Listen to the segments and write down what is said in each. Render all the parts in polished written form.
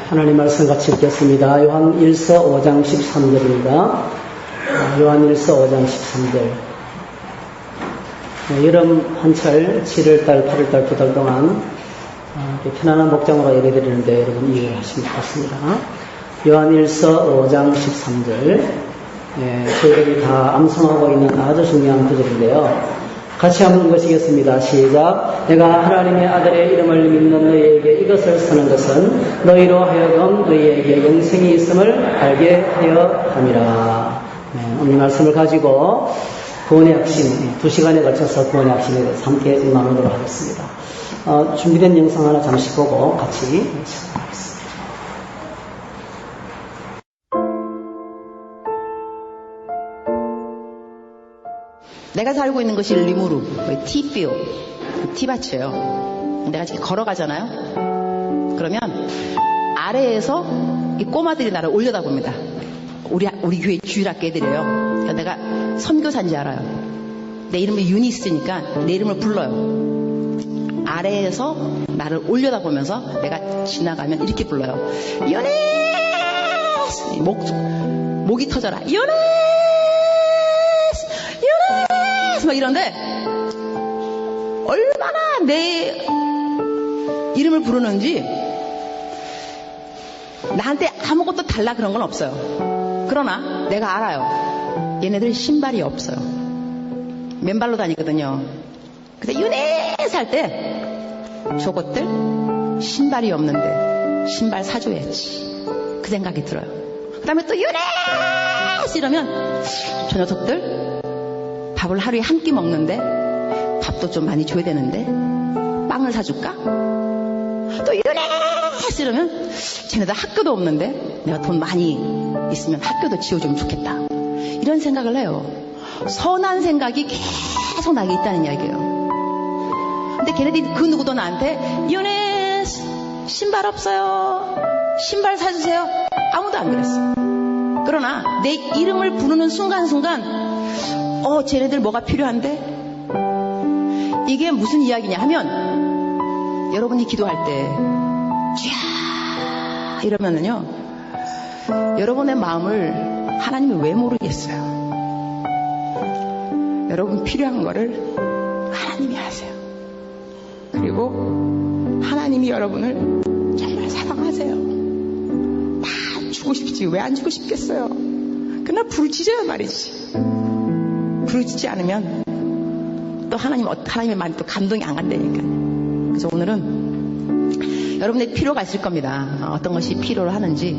하나님 말씀 같이 읽겠습니다. 요한 1서 5장 13절입니다. 요한 1서 5장 13절. 여름 한철 7월달, 8월달 두 달 동안 편안한 목장으로 예배드리는데 여러분 이해를 하시면 좋겠습니다. 요한 1서 5장 13절. 저희들이 다 암송하고 있는 아주 중요한 구절인데요. 같이 한번 읽으시겠습니다. 시작. 내가 하나님의 아들의 이름을 믿는 너희에게 이것을 쓰는 것은 너희로 하여금 너희에게 영생이 있음을 알게 하려 함이라. 오늘 말씀을 가지고 구원의 핵심, 2시간에 걸쳐서 구원의 핵심에 대해서 함께 나누도록 하겠습니다. 준비된 영상 하나 잠시 보고 같이 시작하겠습니다. 내가 살고 있는 것이 리무르, 티필, 티밭이에요. 내가 이렇게 걸어가잖아요. 그러면 아래에서 이 꼬마들이 나를 올려다봅니다. 우리 교회 주일학교 애들이에요. 그러니까 내가 선교사인지 알아요. 내 이름이 유니스니까 내 이름을 불러요. 아래에서 나를 올려다보면서 내가 지나가면 이렇게 불러요. 유니스! 목이 터져라. 유니스! 막 이런데 얼마나 내 이름을 부르는지 나한테 아무것도 달라 그런 건 없어요. 그러나 내가 알아요. 얘네들 신발이 없어요. 맨발로 다니거든요. 근데 유네스 할 때 저것들 신발이 없는데 신발 사줘야지 그 생각이 들어요. 그 다음에 또 유네스 이러면 저 녀석들 밥을 하루에 한 끼 먹는데 밥도 좀 많이 줘야 되는데 빵을 사줄까? 또 유네스 이러면 쟤네들 학교도 없는데 내가 돈 많이 있으면 학교도 지어주면 좋겠다. 이런 생각을 해요. 선한 생각이 계속 나게 있다는 이야기예요. 근데 걔네들이 그 누구도 나한테 유네스 신발 없어요. 신발 사주세요. 아무도 안 그랬어. 그러나 내 이름을 부르는 순간순간 쟤네들 뭐가 필요한데? 이게 무슨 이야기냐 하면 여러분이 기도할 때 쥐야 이러면은요 여러분의 마음을 하나님이 왜 모르겠어요. 여러분 필요한 거를 하나님이 아세요. 그리고 하나님이 여러분을 정말 사랑하세요. 다 주고 싶지 왜 안 주고 싶겠어요. 그러나 부르짖어야 말이지. 부르짖지 않으면 또 하나님의 마음이 또 감동이 안 간다니까. 그래서 오늘은 여러분의 필요가 있을 겁니다. 어떤 것이 필요로 하는지,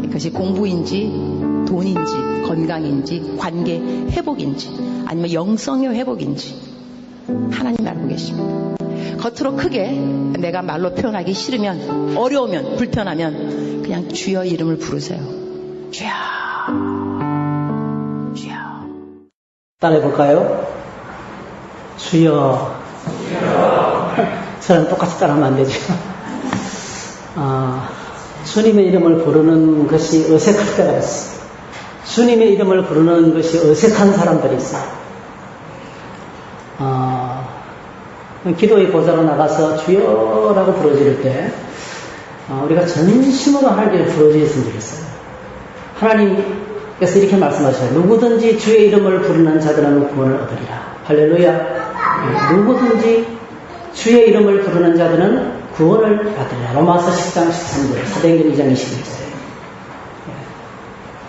그것이 공부인지, 돈인지, 건강인지, 관계 회복인지, 아니면 영성의 회복인지 하나님 알고 계십니다. 겉으로 크게 내가 말로 표현하기 싫으면, 어려우면, 불편하면 그냥 주여 이름을 부르세요. 주여. 따라해볼까요? 주여. 저는 똑같이 따라하면 안 되죠. 주님의 이름을 부르는 것이 어색할 때가 있어요. 주님의 이름을 부르는 것이 어색한 사람들이 있어요. 기도의 보좌로 나가서 주여라고 부르짖을 때 우리가 전심으로 하나님께 부르짖었으면 좋겠어요. 하나님께서 이렇게 말씀하셔요. 누구든지 주의 이름을 부르는 자들은 구원을 얻으리라. 할렐루야. 누구든지 주의 이름을 부르는 자들은 구원을 받으리라. 로마서 10장 13절, 사도행전 2장 21절.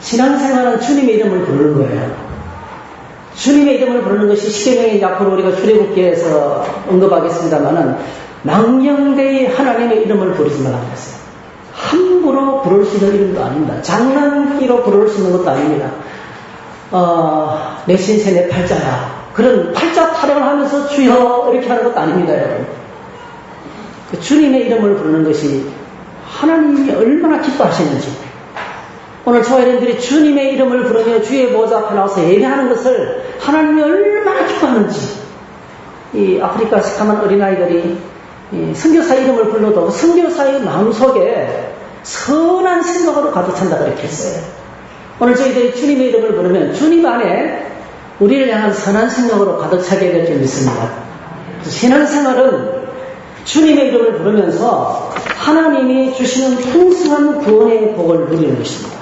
신앙생활은 주님의 이름을 부르는 거예요. 주님의 이름을 부르는 것이 십계명인 앞으로 우리가 출애굽기에서 언급하겠습니다만은 망령되이 하나님의 이름을 부르지 말라고 했어요. 함부로 부를 수 있는 이름도 아닙니다. 장난기로 부를 수 있는 것도 아닙니다. 내 신세 내 팔자야. 그런 팔자 타령을 하면서 주여 이렇게 하는 것도 아닙니다, 여러분. 그 주님의 이름을 부르는 것이 하나님이 얼마나 기뻐하시는지. 오늘 저와 여러분들이 주님의 이름을 부르며 주의 보좌 앞에 나와서 예배하는 것을 하나님이 얼마나 기뻐하는지. 이 아프리카 시카만 어린아이들이 선교사 이름을 불러도 선교사의 마음속에 선한 생각으로 가득 찬다 그렇게 했어요. 오늘 저희들이 주님의 이름을 부르면 주님 안에 우리를 향한 선한 생각으로 가득 차게 될 줄 믿습니다. 신앙생활은 주님의 이름을 부르면서 하나님이 주시는 풍성한 구원의 복을 누리는 것입니다.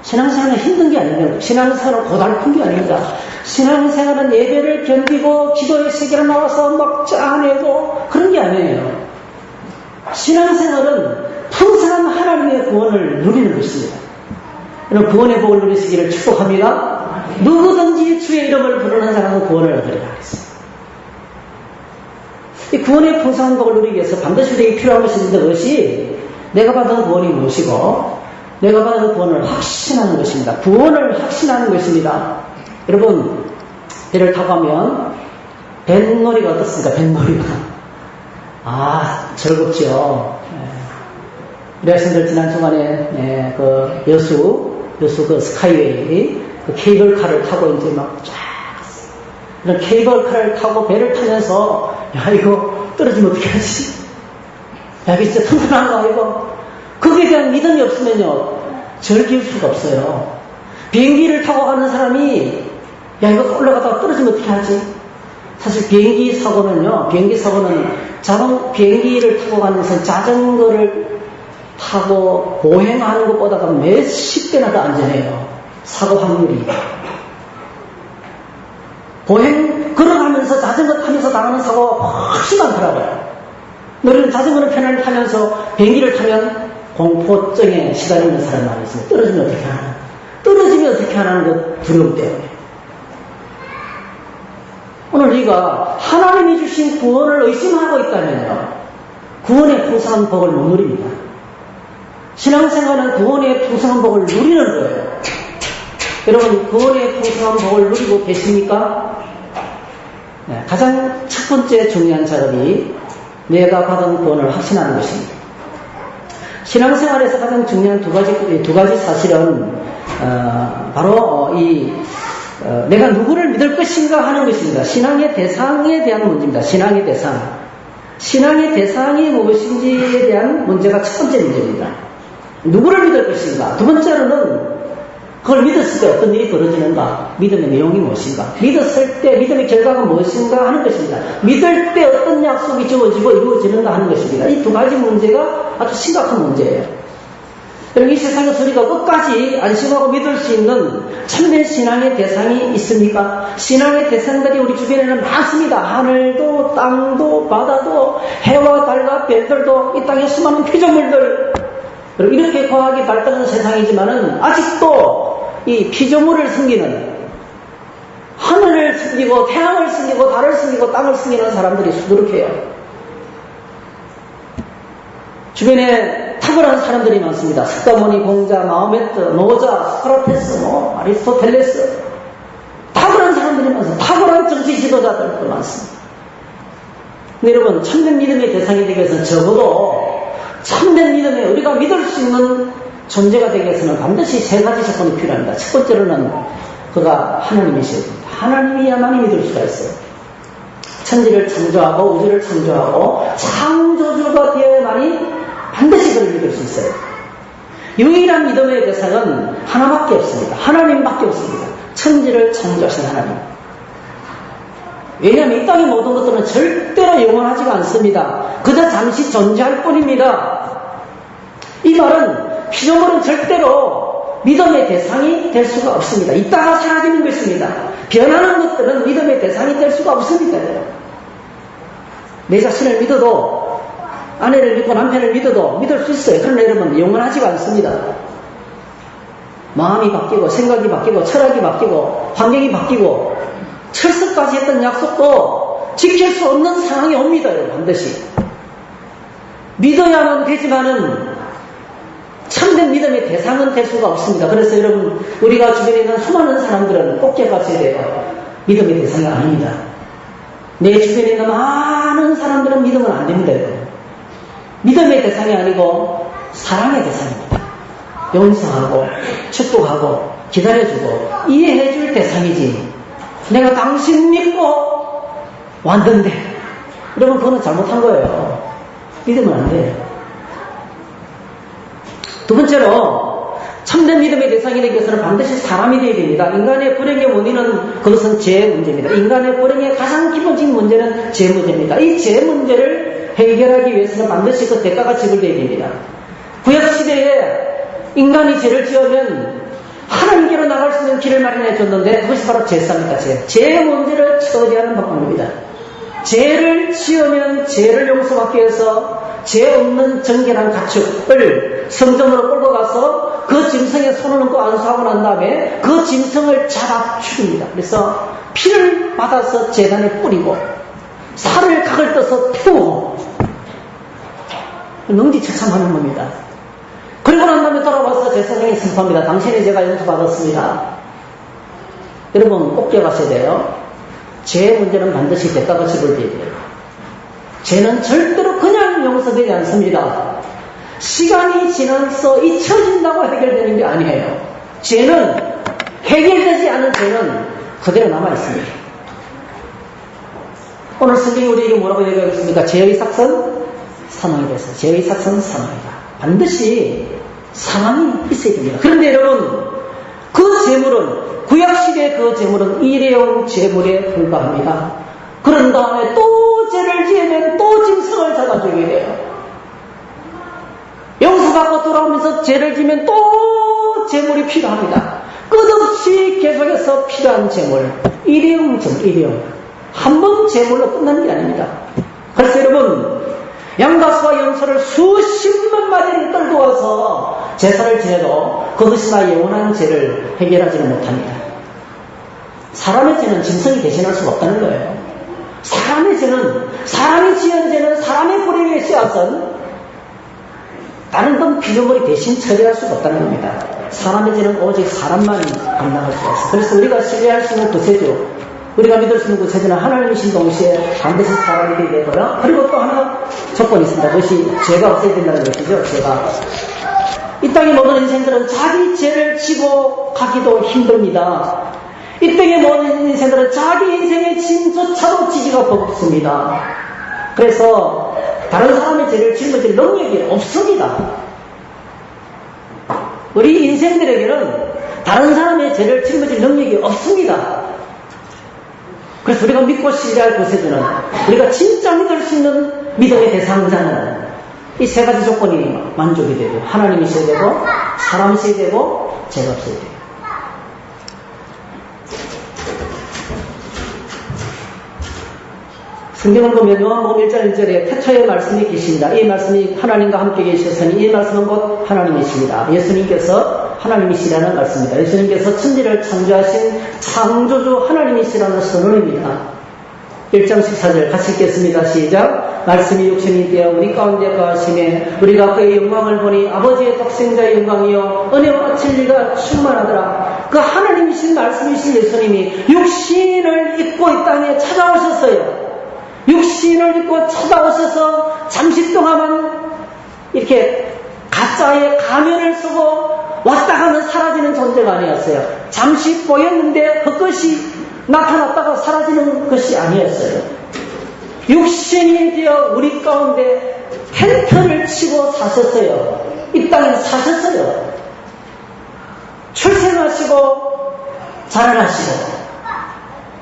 신앙생활은 힘든 게 아닙니다. 신앙생활은 고달픈 게 아닙니다. 신앙생활은 예배를 견디고 기도의 세계로 나와서 막 짜내고 그런 게 아니에요. 신앙생활은 풍성한 하나님의 구원을 누리는 것입니다. 여러분 구원의 복을 누리시기를 축복합니다. 누구든지 주의 이름을 부르는 사람은 구원을 얻으리라 그랬어요. 이 구원의 풍성한 복을 누리기 위해서 반드시 우리에게 필요한 것이 있는데 그것이 내가 받은 구원이 무엇이고 내가 받은 구원을 확신하는 것입니다. 구원을 확신하는 것입니다. 여러분 배를 타고 가면 뱃놀이가 어떻습니까? 뱃놀이가 즐겁죠. 우리 학생들 지난 주간에 그 여수 그 스카이웨이 그 케이블카를 타고 이제 막 쫙 그런 케이블카를 타고 배를 타면서 야 이거 떨어지면 어떻게 하지? 야 이게 진짜 튼튼한가 이거? 거기에 대한 믿음이 없으면요 절기울 수가 없어요. 비행기를 타고 가는 사람이 야 이거 올라가다가 떨어지면 어떻게 하지? 사실 비행기 사고는 비행기를 타고 가면서 자전거를 타고 보행하는 것보다가 몇십 배나 더 안전해요. 사고 확률이. 걸어가면서 자전거 타면서 당하는 사고가 훨씬 많더라고요. 우리는 자전거는 편안히 타면서 비행기를 타면 공포증에 시달리는 사람이 많이 있어요. 떨어지면 어떻게 하나 하는 그 두려움 때문에. 오늘 우리가 하나님이 주신 구원을 의심하고 있다면요. 구원의 풍성한 복을 못 누립니다. 신앙생활은 구원의 풍성한 복을 누리는 거예요. 여러분 구원의 풍성한 복을 누리고 계십니까? 네, 가장 첫 번째 중요한 작업이 내가 받은 구원을 확신하는 것입니다. 신앙생활에서 가장 중요한 두 가지 사실은 바로 내가 누구를 믿을 것인가 하는 것입니다. 신앙의 대상에 대한 문제입니다. 신앙의 대상이 무엇인지에 대한 문제가 첫 번째 문제입니다. 누구를 믿을 것인가? 두 번째로는 그걸 믿었을 때 어떤 일이 벌어지는가? 믿음의 내용이 무엇인가? 믿었을 때 믿음의 결과가 무엇인가 하는 것입니다. 믿을 때 어떤 약속이 주어지고 이루어지는가 하는 것입니다. 이 두 가지 문제가 아주 심각한 문제예요. 여러분 이 세상에서 우리가 끝까지 안심하고 믿을 수 있는 참된 신앙의 대상이 있습니까? 신앙의 대상들이 우리 주변에는 많습니다. 하늘도 땅도 바다도 해와 달과 별들도 이 땅에 수많은 피조물들 이렇게 과학이 발달하는 세상이지만은 아직도 이 피조물을 숨기는 하늘을 숨기고 태양을 숨기고 달을 숨기고 땅을 숨기는 사람들이 수두룩해요. 주변에 탁월한 사람들이 많습니다. 스카모니, 공자, 마호메트, 노자, 소크라테스, 아리스토텔레스 탁월한 사람들이 많습니다. 탁월한 정치 지도자들도 많습니다. 근데 여러분 참된 믿음의 대상이 되기 위해서는 적어도 참된 믿음에 우리가 믿을 수 있는 존재가 되기 위해서는 반드시 세 가지 조건이 필요합니다. 첫 번째로는 그가 하나님이셔야 됩니다. 하나님이야만이 믿을 수가 있어요. 천지를 창조하고 우주를 창조하고 창조주가 되어야만이 반드시 그를 믿을 수 있어요. 유일한 믿음의 대상은 하나밖에 없습니다. 하나님밖에 없습니다. 천지를 창조하신 하나님. 왜냐하면 이 땅의 모든 것들은 절대로 영원하지가 않습니다. 그저 잠시 존재할 뿐입니다. 이 말은 피조물은 절대로 믿음의 대상이 될 수가 없습니다. 이따가 사라지는 것입니다. 변하는 것들은 믿음의 대상이 될 수가 없습니다. 내 자신을 믿어도 아내를 믿고 남편을 믿어도 믿을 수 있어요. 그러나 여러분 영원하지가 않습니다. 마음이 바뀌고 생각이 바뀌고 철학이 바뀌고 환경이 바뀌고 철석까지 했던 약속도 지킬 수 없는 상황이 옵니다. 여러분 반드시 믿어야만 되지만은 참된 믿음의 대상은 될 수가 없습니다. 그래서 여러분 우리가 주변에 있는 수많은 사람들은 꼭 기억하셔야 돼요. 믿음의 대상이 아닙니다. 내 주변에 있는 많은 사람들은 믿으면 안 됩니다. 여러분. 믿음의 대상이 아니고 사랑의 대상입니다. 용서하고 축복하고 기다려주고 이해해줄 대상이지 내가 당신 믿고 왔는데 여러분 그거는 잘못한 거예요. 믿으면 안 돼요. 두 번째로 참된 믿음의 대상이 되기 위해서는 반드시 사람이 되어야 됩니다. 인간의 불행의 원인은 그것은 죄의 문제입니다. 인간의 불행의 가장 기본적인 문제는 죄 문제입니다. 이 죄 문제를 해결하기 위해서는 반드시 그 대가가 지불되어야 됩니다. 구약시대에 인간이 죄를 지으면 하나님께로 나갈 수 있는 길을 마련해 줬는데 그것이 바로 제사입니다. 죄 문제를 처리하는 방법입니다. 죄를 지으면 죄를 용서받기 위해서 죄 없는 정결한 가축을 성전으로 끌고 가서 그 짐승에 손을 얹고 안수하고 난 다음에 그 짐승을 잡아 죽입니다. 그래서 피를 받아서 제단에 뿌리고 살을 각을 떠서 태우고 능지처참하는 겁니다. 그리고 난 다음에 돌아와서 제사장이 선포합니다. 당신의 죄가 용서받았습니다. 여러분 꼭 기억하셔야 돼요. 죄 문제는 반드시 대가가 지불되어야 돼요. 죄는 절대로 그냥 용서되지 않습니다. 시간이 지나서 잊혀진다고 해결되는 게 아니에요. 죄는 해결되지 않은 죄는 그대로 남아있습니다. 오늘 성경이 우리에게 뭐라고 얘기하겠습니까? 죄의 삭선 사망이 됐어요. 죄의 삭선 사망이다. 반드시 사망이 있어야 됩니다. 그런데 여러분 그 재물은 구약시대의 그 재물은 일회용 재물에 불과합니다. 그런 다음에 또 죄를 지으면 또 짐승을 잡아주게 돼요. 용서받고 돌아오면서 죄를 지면 또 재물이 필요합니다. 끝없이 계속해서 필요한 재물, 일회용 재물, 일회용. 한 번 재물로 끝나는 게 아닙니다. 그래서 여러분 양가수와 염소를 수십만 마리를 끌고 와서 제사를 지내도 그것이 나의 영원한 죄를 해결하지는 못합니다. 사람의 죄는 짐승이 대신할 수가 없다는 거예요. 사람의 죄는, 사람이 지은 죄는 사람의 불행의 씨앗은 다른 건 피조물이 대신 처리할 수가 없다는 겁니다. 사람의 죄는 오직 사람만 감당할 수가 있어요. 그래서 우리가 신뢰할 수 있는 구세주, 우리가 믿을 수 있는 구세주는 하나님이신 동시에 반드시 사람이 되게 되고요. 그리고 또 하나 조건이 있습니다. 그것이 죄가 없어야 된다는 것이죠. 죄가. 이 땅의 모든 인생들은 자기 죄를 지고 가기도 힘듭니다. 이 땅의 모든 인생들은 자기 인생의 짐조차도 지기가 버겁습니다. 그래서 다른 사람의 죄를 짊어질 능력이 없습니다. 우리 인생들에게는 다른 사람의 죄를 짊어질 능력이 없습니다. 그래서 우리가 믿고 신뢰할 구세주는, 우리가 진짜 믿을 수 있는 믿음의 대상자는 이 세 가지 조건이 만족이 되고, 하나님이셔야 되고, 사람이셔야 되고, 죄가 없어야 돼요. 성경을 보면 요한복음 1장 1절에 태초의 말씀이 계십니다. 이 말씀이 하나님과 함께 계셨으니 이 말씀은 곧 하나님이십니다. 예수님께서 하나님이시라는 말씀입니다. 예수님께서 천지를 창조하신 창조주 하나님이시라는 선언입니다. 1장 14절 같이 읽겠습니다. 시작. 말씀이 육신이 되어 우리 가운데 거하시매 우리가 그의 영광을 보니 아버지의 독생자의 영광이요 은혜와 진리가 충만하더라. 그 하나님이신 말씀이신 예수님이 육신을 입고 이 땅에 찾아오셨어요. 육신을 입고 찾아오셔서 잠시 동안만 이렇게 가짜의 가면을 쓰고 왔다 가면 사라지는 존재가 아니었어요. 잠시 보였는데 그것이 나타났다가 사라지는 것이 아니었어요. 육신이 되어 우리 가운데 텐트를 치고 사셨어요. 이 땅에 사셨어요. 출생하시고 자라나시고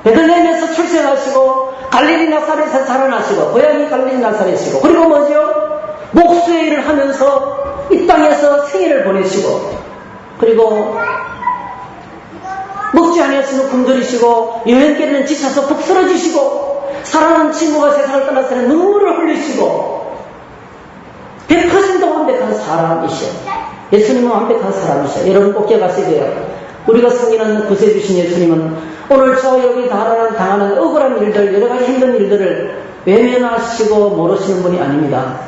베들레헴에서 출생하시고 갈릴리 나사렛에서 자라나시고 고향이 갈릴리 나사렛이고 그리고 뭐죠? 목수의 일을 하면서 이 땅에서 생애를 보내시고 그리고 먹지 아니하시는 굶주리시고 여행길에는 지쳐서 푹 쓰러지시고 사랑하는 친구가 세상을 떠나서는 눈물을 흘리시고 100% 완벽한 사람이셔. 예수님은 완벽한 사람이셔. 여러분 꼭 기억하셔야 돼요. 우리가 승인하는 구세주신 예수님은 오늘 저 여기 당하는 억울한 일들, 여러 가지 힘든 일들을 외면하시고 모르시는 분이 아닙니다.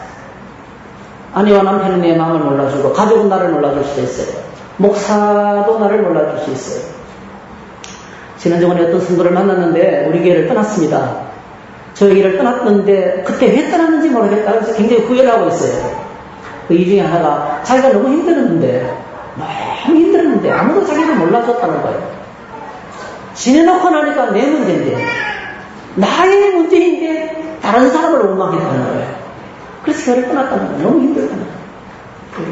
아내와 남편은 내 마음을 몰라주고 가족은 나를 몰라줄 수 있어요. 목사도 나를 몰라줄 수 있어요. 지난주에 어떤 성도를 만났는데 우리 교회를 떠났습니다. 저희 교회를 떠났는데 그때 왜 떠났는지 모르겠다. 그래서 굉장히 후회를 하고 있어요. 그 이 중에 하나가 자기가 너무 힘들었는데 아무도 자기를 몰라줬다는 거예요. 지내놓고 나니까 내 문제인데 나의 문제인데 다른 사람을 원망했다는 거예요. 그래서 교회를 떠났다는 거예요. 너무 힘들다는 거예요.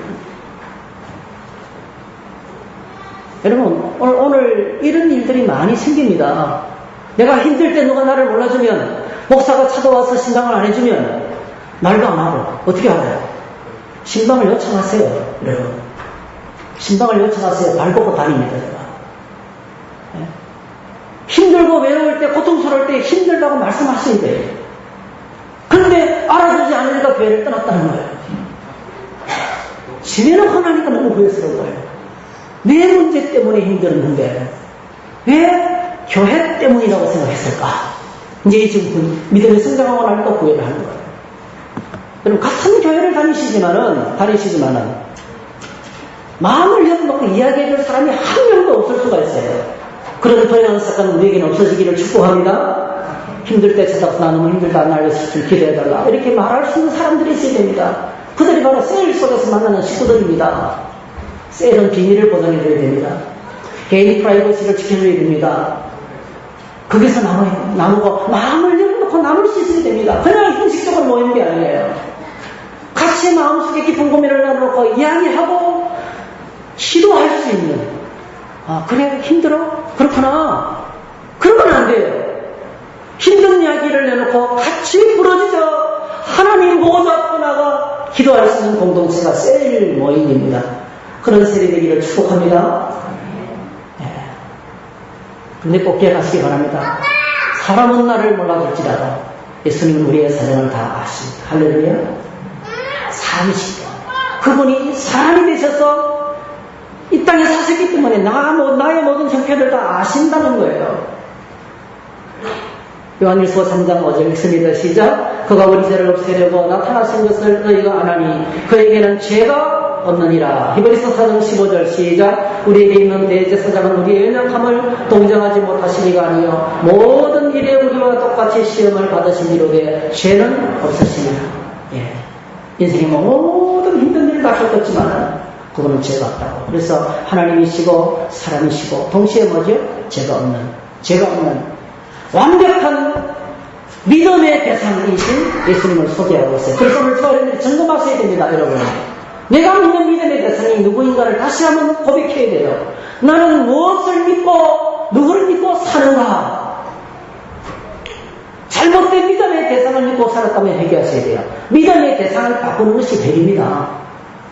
여러분 오늘 이런 일들이 많이 생깁니다. 내가 힘들 때 누가 나를 몰라주면 목사가 찾아와서 신방을 안 해주면 말도 안 하고 어떻게 알아요? 신방을 요청하세요. 여러분. 신방을 요청하세요. 발 뻗고 다닙니다. 제가. 네? 힘들고 외로울 때, 고통스러울 때 힘들다고 말씀하셔야 돼요. 그런데 알아주지 않으니까 교회를 떠났다는 거예요. 지내는 하나니까 너무 후회스러운 거예요. 내 문제 때문에 힘들었는데 왜 교회 때문이라고 생각했을까? 이제 지금 믿음의 성장하고 나니까 후회를 하는 거예요. 여러분, 같은 교회를 다니시지만은 마음을 열어놓고 이야기해줄 사람이 한 명도 없을 수가 있어요. 그런 불행한 사건 우리에게는 없어지기를 축복합니다. 힘들 때 찾아서 나 너무 힘들다, 날 좀 기도해달라, 이렇게 말할 수 있는 사람들이 있어야 됩니다. 그들이 바로 셀 속에서 만나는 식구들입니다. 셀은 비밀을 보장해줘야 됩니다. 개인 프라이버시를 지켜줘야 됩니다. 거기서 나누고 마음을 열어놓고 남을 수 있어야 됩니다. 그냥 형식적으로 모이는 게 아니에요. 같이 마음속에 깊은 고민을 나누고 이야기하고 기도할 수 있는, 아 그래 힘들어? 그렇구나. 그러면 안 돼요. 힘든 이야기를 내놓고 같이 부러지죠. 하나님 보호자 앞에 나가 기도할 수 있는 공동체가 셀 모임입니다. 그런 셀이 되기를 축복합니다. 그런데 꼭 기억하시기 바랍니다. 사람은 나를 몰라줄지라도 예수님은 우리의 사정을 다 아십니다. 할렐루야. 사람이시죠. 그분이 사람이 되셔서 이 땅에 사셨기 때문에 나의 모든 형편을 다 아신다는 거예요. 요한일서 3장 5절 읽습니다. 시작. 그가 우리 죄를 없애려고 나타나신 것을 너희가 아나니 그에게는 죄가 없느니라. 히브리서 4장 15절 시작. 우리에게 있는 대제사장은 우리의 연약함을 동정하지 못하시니가 아니요 모든 일에 우리와 똑같이 시험을 받으시니로되 죄는 없으시니라. 예. 인생의 모든 힘든 일을 다 겪었지만 그분은 죄가 없다고. 그래서 하나님이시고 사람이시고 동시에 뭐죠? 죄가 없는 완벽한 믿음의 대상이신 예수님을 소개하고 있어요. 그래서 오늘 저희들이 점검하셔야 됩니다, 여러분. 내가 믿는 믿음의 대상이 누구인가를 다시 한번 고백해야 돼요. 나는 무엇을 믿고 누구를 믿고 사는가? 잘못된 믿음의 대상을 믿고 살았다면 회개하셔야 돼요. 믿음의 대상을 바꾸는 것이 회개입니다.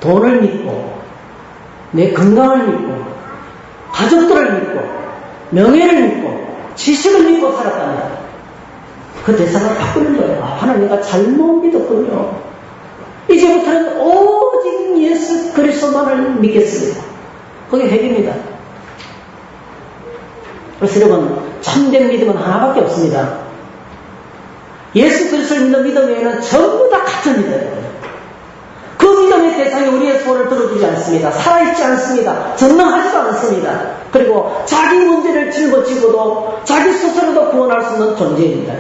돈을 믿고 내 건강을 믿고 가족들을 믿고 명예를 믿고 지식을 믿고 살았다면 그 대상을 바꾸는 거예요. 하나님 내가 잘못 믿었군요. 이제부터는 오직 예수 그리스도만을 믿겠습니다. 그게 회개입니다. 그래서 여러분 참된 믿음은 하나밖에 없습니다. 예수 그리스도를 믿는 믿음 외에는 전부 다 같은 믿음이에요. 그 믿음의 대상이 우리의 소원을 들어주지 않습니다. 살아있지 않습니다. 전능하지도 않습니다. 그리고 자기 문제를 짊어지고도 자기 스스로도 구원할 수 있는 존재입니다.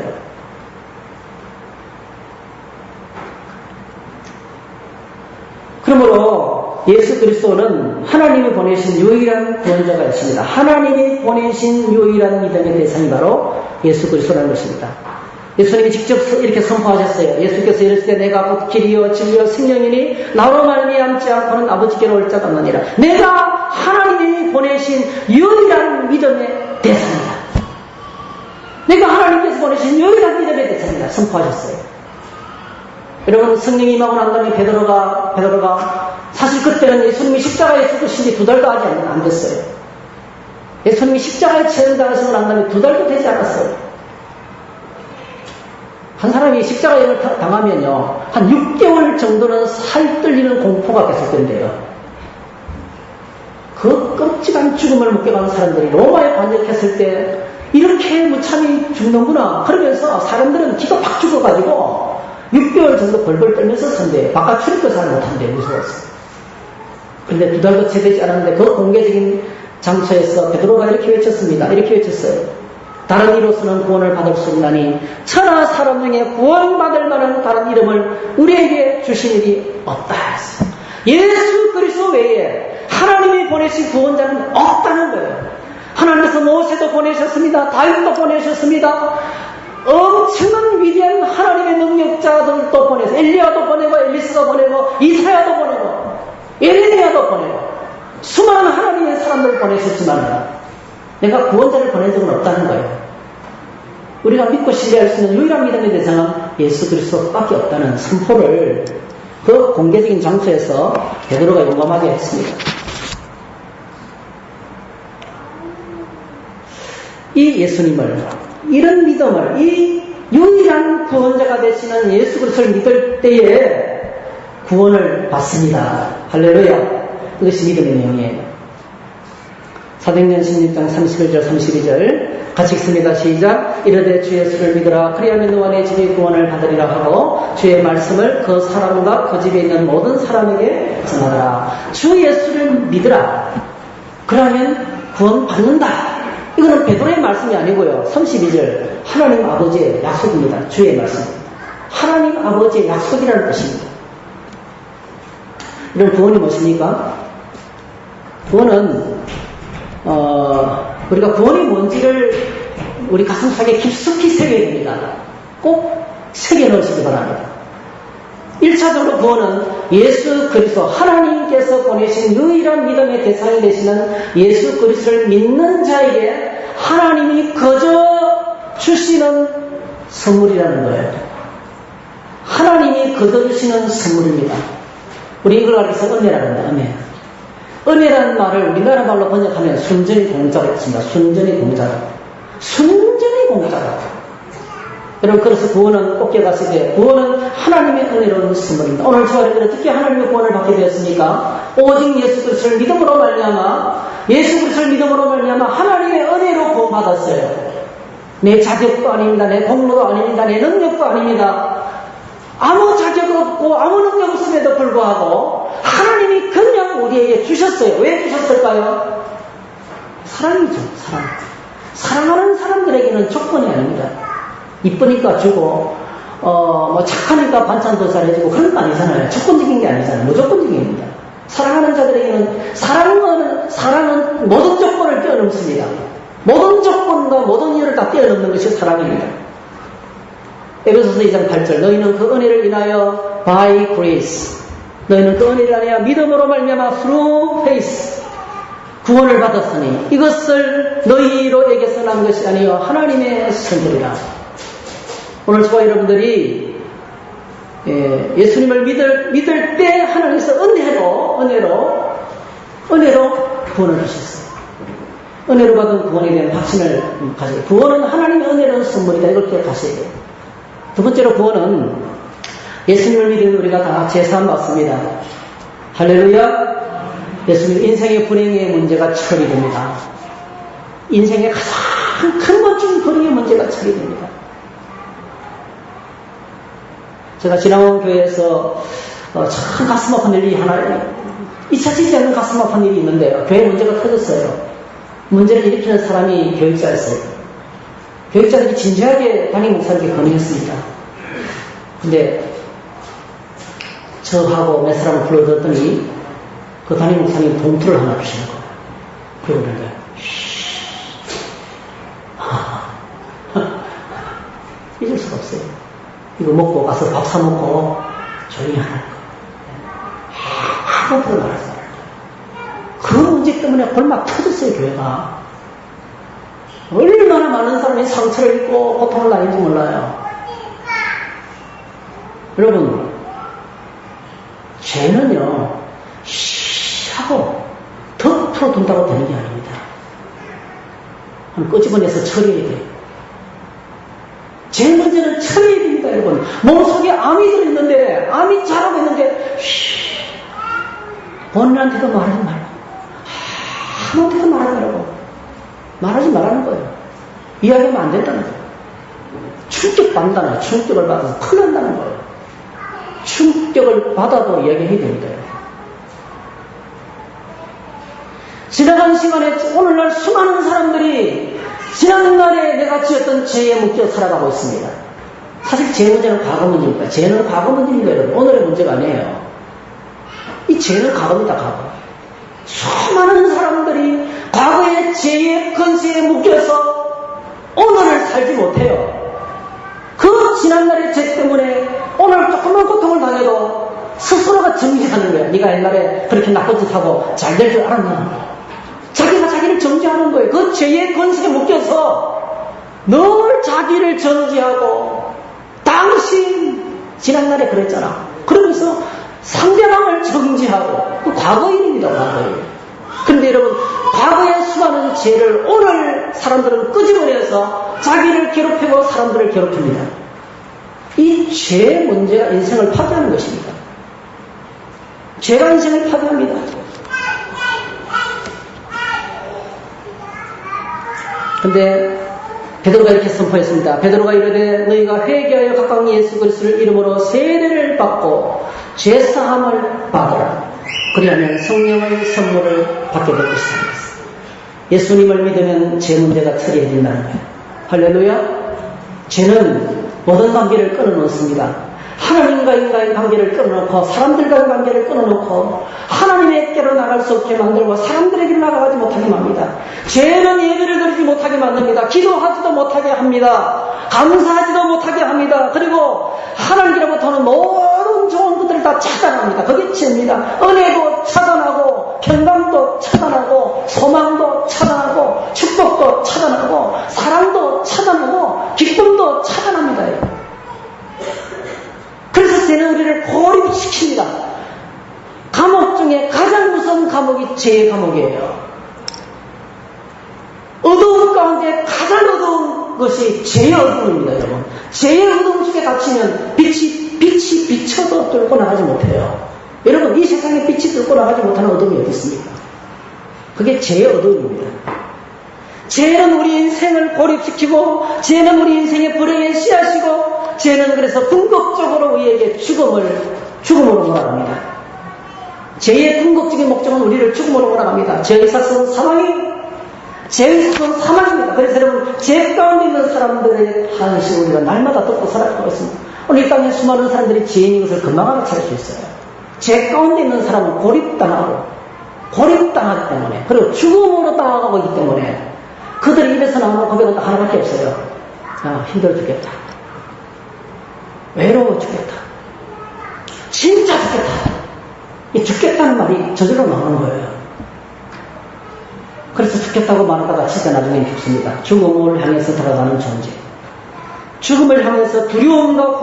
그러므로 예수 그리스도는 하나님이 보내신 유일한 구원자가 있습니다. 하나님이 보내신 유일한 믿음의 대상이 바로 예수 그리스도라는 것입니다. 예수님이 직접 이렇게 선포하셨어요. 예수께서 이르시되 내가 곧 길이요 진리요 생명이니 나로 말미암지 않고는 아버지께로 올 자가 없느니라. 내가 하나님이 보내신 유일한 믿음의 대상이다. 내가 하나님께서 보내신 유일한 믿음의 대상이다. 선포하셨어요. 여러분 성령이 임하고 난 다음에 베드로가 사실 그때는 예수님이 십자가에 죽으신 지 2달도 아직 안 됐어요. 예수님이 십자가에 처형당하시고 난 다음에 2달도 되지 않았어요. 한 사람이 십자가에 당하면요, 한 6개월 정도는 살 떨리는 공포가 계속된대요. 그 끔찍한 죽음을 목격하는 사람들이 로마에 반역했을 때 이렇게 무참히 죽는구나 그러면서 사람들은 기가 팍 죽어가지고 6개월 정도 벌벌 떨면서 산대요. 바깥 출입도 잘 못한대요. 무서워서. 그런데 2달도 채 되지 않았는데 그 공개적인 장소에서 베드로가 이렇게 외쳤습니다. 이렇게 외쳤어요. 다른 이로서는 구원을 받을 수 없나니 천하 사람 중에 구원받을 만한 다른 이름을 우리에게 주신 일이 없다 했어요. 예수 그리스도 외에 하나님이 보내신 구원자는 없다는 거예요. 하나님께서 모세도 보내셨습니다. 다윗도 보내셨습니다. 엄청난 위대한 하나님의 능력자들도 보내서 엘리야도 보내고 엘리스도 보내고 이사야도 보내고 예레미야도 보내고 수많은 하나님의 사람들을 보내셨지만 내가 구원자를 보낸 적은 없다는 거예요. 우리가 믿고 신뢰할 수 있는 유일한 믿음의 대상은 예수 그리스도밖에 없다는 선포를 그 공개적인 장소에서 베드로가 용감하게 했습니다. 이 예수님을, 이런 믿음을, 이 유일한 구원자가 되시는 예수 그리스도를 믿을 때에 구원을 받습니다. 할렐루야. 이것이 믿음의 내용이에요. 사도행전 16장 31절 32절 같이 읽습니다. 시작. 이르되 주 예수를 믿으라. 그리하면 너와 내 집이 구원을 받으리라 하고 주의 말씀을 그 사람과 그 집에 있는 모든 사람에게 전하라. 주 예수를 믿으라. 그러면 구원 받는다. 이거는 베드로의 말씀이 아니고요. 32절 하나님 아버지의 약속입니다. 주의 말씀. 하나님 아버지의 약속이라는 뜻입니다. 이런 구원이 무엇입니까? 구원은 우리가 구원이 뭔지를 우리 가슴속에 깊숙이 새겨야 됩니다. 꼭 새겨 넣으시기 바랍니다. 1차적으로 구원은 예수 그리스도 하나님께서 보내신 유일한 믿음의 대상이 되시는 예수 그리스도를 믿는 자에게 하나님이 거저 주시는 선물이라는 거예요. 하나님이 거저 주시는 선물입니다. 우리 이걸 알아서 은혜라는 거예요. 은혜. 은혜라는 말을 우리나라 말로 번역하면 순전히 공짜로 했습니다. 순전히 공짜로. 순전히 공짜로. 여러분, 그래서 구원은 꼭 기억하시되, 구원은 하나님의 은혜로운 선물입니다. 오늘 저와 여러분은 어떻게 하나님의 구원을 받게 되었습니까? 오직 예수 그리스도를 믿음으로 말미암아, 예수 그리스도를 믿음으로 말미암아 하나님의 은혜로 구원받았어요. 내 자격도 아닙니다. 내 공로도 아닙니다. 내 능력도 아닙니다. 아무 자격 없고 아무 능력 없음에도 불구하고 하나님이 그냥 우리에게 주셨어요. 왜 주셨을까요? 사랑이죠. 사랑. 사랑하는 사람들에게는 조건이 아닙니다. 이쁘니까 주고 뭐 착하니까 반찬도 잘해주고 그런 거 아니잖아요. 조건적인 게 아니잖아요. 무조건적입니다. 사랑하는 자들에게는 사랑은 모든 조건을 뛰어넘습니다. 모든 조건과 모든 일을 다 뛰어넘는 것이 사랑입니다. 에베소서 2장 8절 너희는 그 은혜를 인하여 by grace 너희는 그 은혜를 인하여 믿음으로 말미암아 through faith 구원을 받았으니 이것을 너희로에게서 난 것이 아니요 하나님의 선물이라. 오늘 저와 여러분들이 예수님을 믿을 때 하나님께서 은혜로 구원을 하셨어요. 은혜로 받은 구원에 대한 확신을 가지고 구원은 하나님의 은혜로운 선물이다. 이걸 기억하셔야 돼요. 두 번째로 구원은 예수님을 믿는 우리가 다 제사함 받습니다. 할렐루야. 예수님 인생의 불행의 문제가 처리됩니다. 인생의 가장 큰 것 중 불행의 문제가 처리됩니다. 제가 지나온 교회에서 참 가슴 아픈 일이 하나 잊혀지지 않는 가슴 아픈 일이 있는데요. 교회 문제가 터졌어요. 문제를 일으키는 사람이 교육자였어요. 교육자들이 진지하게 담임 목사님께 건의했습니다. 근데 저하고 몇 사람을 불러들었더니 그 담임 목사님 봉투를 하나 주시는 거예요. 그러는데 잊을 수가 없어요. 이거 먹고 가서 밥 사 먹고 조용히 하는 거. 아무것도 말하지 말아요. 그 문제 때문에 골막 터졌어요, 교회가. 얼마나 많은 사람이 상처를 입고 고통을 당했는지 몰라요. 여러분, 죄는요, 하고 더 풀어둔다고 되는 게 아닙니다. 끄집어내서 처리해야 돼요. 제 문제는 처리해야 됩니다, 여러분. 몸속에 암이 들어있는데, 암이 자라고 있는데, 본인한테도 말하지 말고, 아무한테도 말하지 말고, 말하지 말라는 거예요. 이야기하면 안 된다는 거예요. 충격받는다는 거예요. 충격을 받아서 큰일 난다는 거예요. 충격을 받아도 이야기해야 됩니다. 지나간 시간에 오늘날 수많은 사람들이 지난날에 내가 지었던 죄에 묶여 살아가고 있습니다. 사실 죄 문제는 과거 문제입니다. 죄는 과거 문제입니다, 여러분. 오늘의 문제가 아니에요. 이 죄는 과거입니다, 과거. 수많은 사람들이 과거의 죄의 근세에 묶여서 오늘을 살지 못해요. 그 지난날의 죄 때문에 오늘 조금만 고통을 당해도 스스로가 정지하는 거예요. 네가 옛날에 그렇게 나쁜 짓 하고 잘 될 줄 알았나? 자기가 자기를 정지하는 거예요. 그 죄의 근세에 묶여서 늘 자기를 정지하고 다 당신 지난날에 그랬잖아. 그러면서 상대방을 정지하고 그 과거 일입니다. 과거 일. 그런데 여러분 과거의 수많은 죄를 오늘 사람들은 끄집어내서 자기를 괴롭히고 사람들을 괴롭힙니다. 이 죄의 문제가 인생을 파괴하는 것입니다. 죄가 인생을 파괴합니다. 근데 베드로가 이렇게 선포했습니다. 베드로가 이르되 너희가 회개하여 각각 예수 그리스도를 이름으로 세례를 받고 죄사함을 받으라. 그리하면 성령의 선물을 받게 될 것이다. 예수님을 믿으면 죄 문제가 처리해진다는 거예요. 할렐루야. 죄는 모든 관계를 끊어놓습니다. 하나님과의 관계를 끊어놓고 사람들과의 관계를 끊어놓고 하나님에게로 나갈 수 없게 만들고 사람들에게로 나가지 못하게 합니다. 죄는 예배를 드리지 못하게 만듭니다. 기도하지도 못하게 합니다. 감사하지도 못하게 합니다. 그리고 하나님께로부터는 모든 좋은 것들을 다 차단합니다. 그게 죄입니다. 은혜도 차단하고 평강도 차단하고 소망도 차단하고 축복도 차단하고 사랑도 차단하고 기쁨도 차단합니다. 그래서 죄는 우리를 고립시킵니다. 감옥 중에 가장 무서운 감옥이 죄의 감옥이에요. 어두운 가운데 가장 어두운 것이 죄의 어두움입니다, 여러분. 죄의 어두움 속에 갇히면 빛이 비쳐도 뚫고 나가지 못해요. 여러분, 이 세상에 빛이 뚫고 나가지 못하는 어둠이 어디 있습니까? 그게 죄의 어두움입니다. 죄는 우리 인생을 고립시키고, 죄는 우리 인생의 불행의 씨앗이고, 죄는 그래서 궁극적으로 우리에게 죽음으로 몰아갑니다. 죄의 궁극적인 목적은 우리를 죽음으로 몰아갑니다. 죄의 사슬은 사망이에요. 죄의 사슬은 사망입니다. 그래서 여러분, 죄 가운데 있는 사람들의 한식을 우리가 날마다 듣고 살아가고 있습니다. 오늘 이 땅에 수많은 사람들이 죄인인 것을 금방 알아차릴 수 있어요. 죄 가운데 있는 사람은 고립당하기 때문에, 그리고 죽음으로 당하고 있기 때문에 그들의 입에서 나오는 고백은 하나밖에 없어요. 야, 힘들어 죽겠다. 외로워 죽겠다. 진짜 죽겠다. 이 죽겠다는 말이 저절로 나오는 거예요. 그래서 죽겠다고 말하다가 진짜 나중에 죽습니다. 죽음을 향해서 들어가는 존재. 죽음을 향해서 두려움과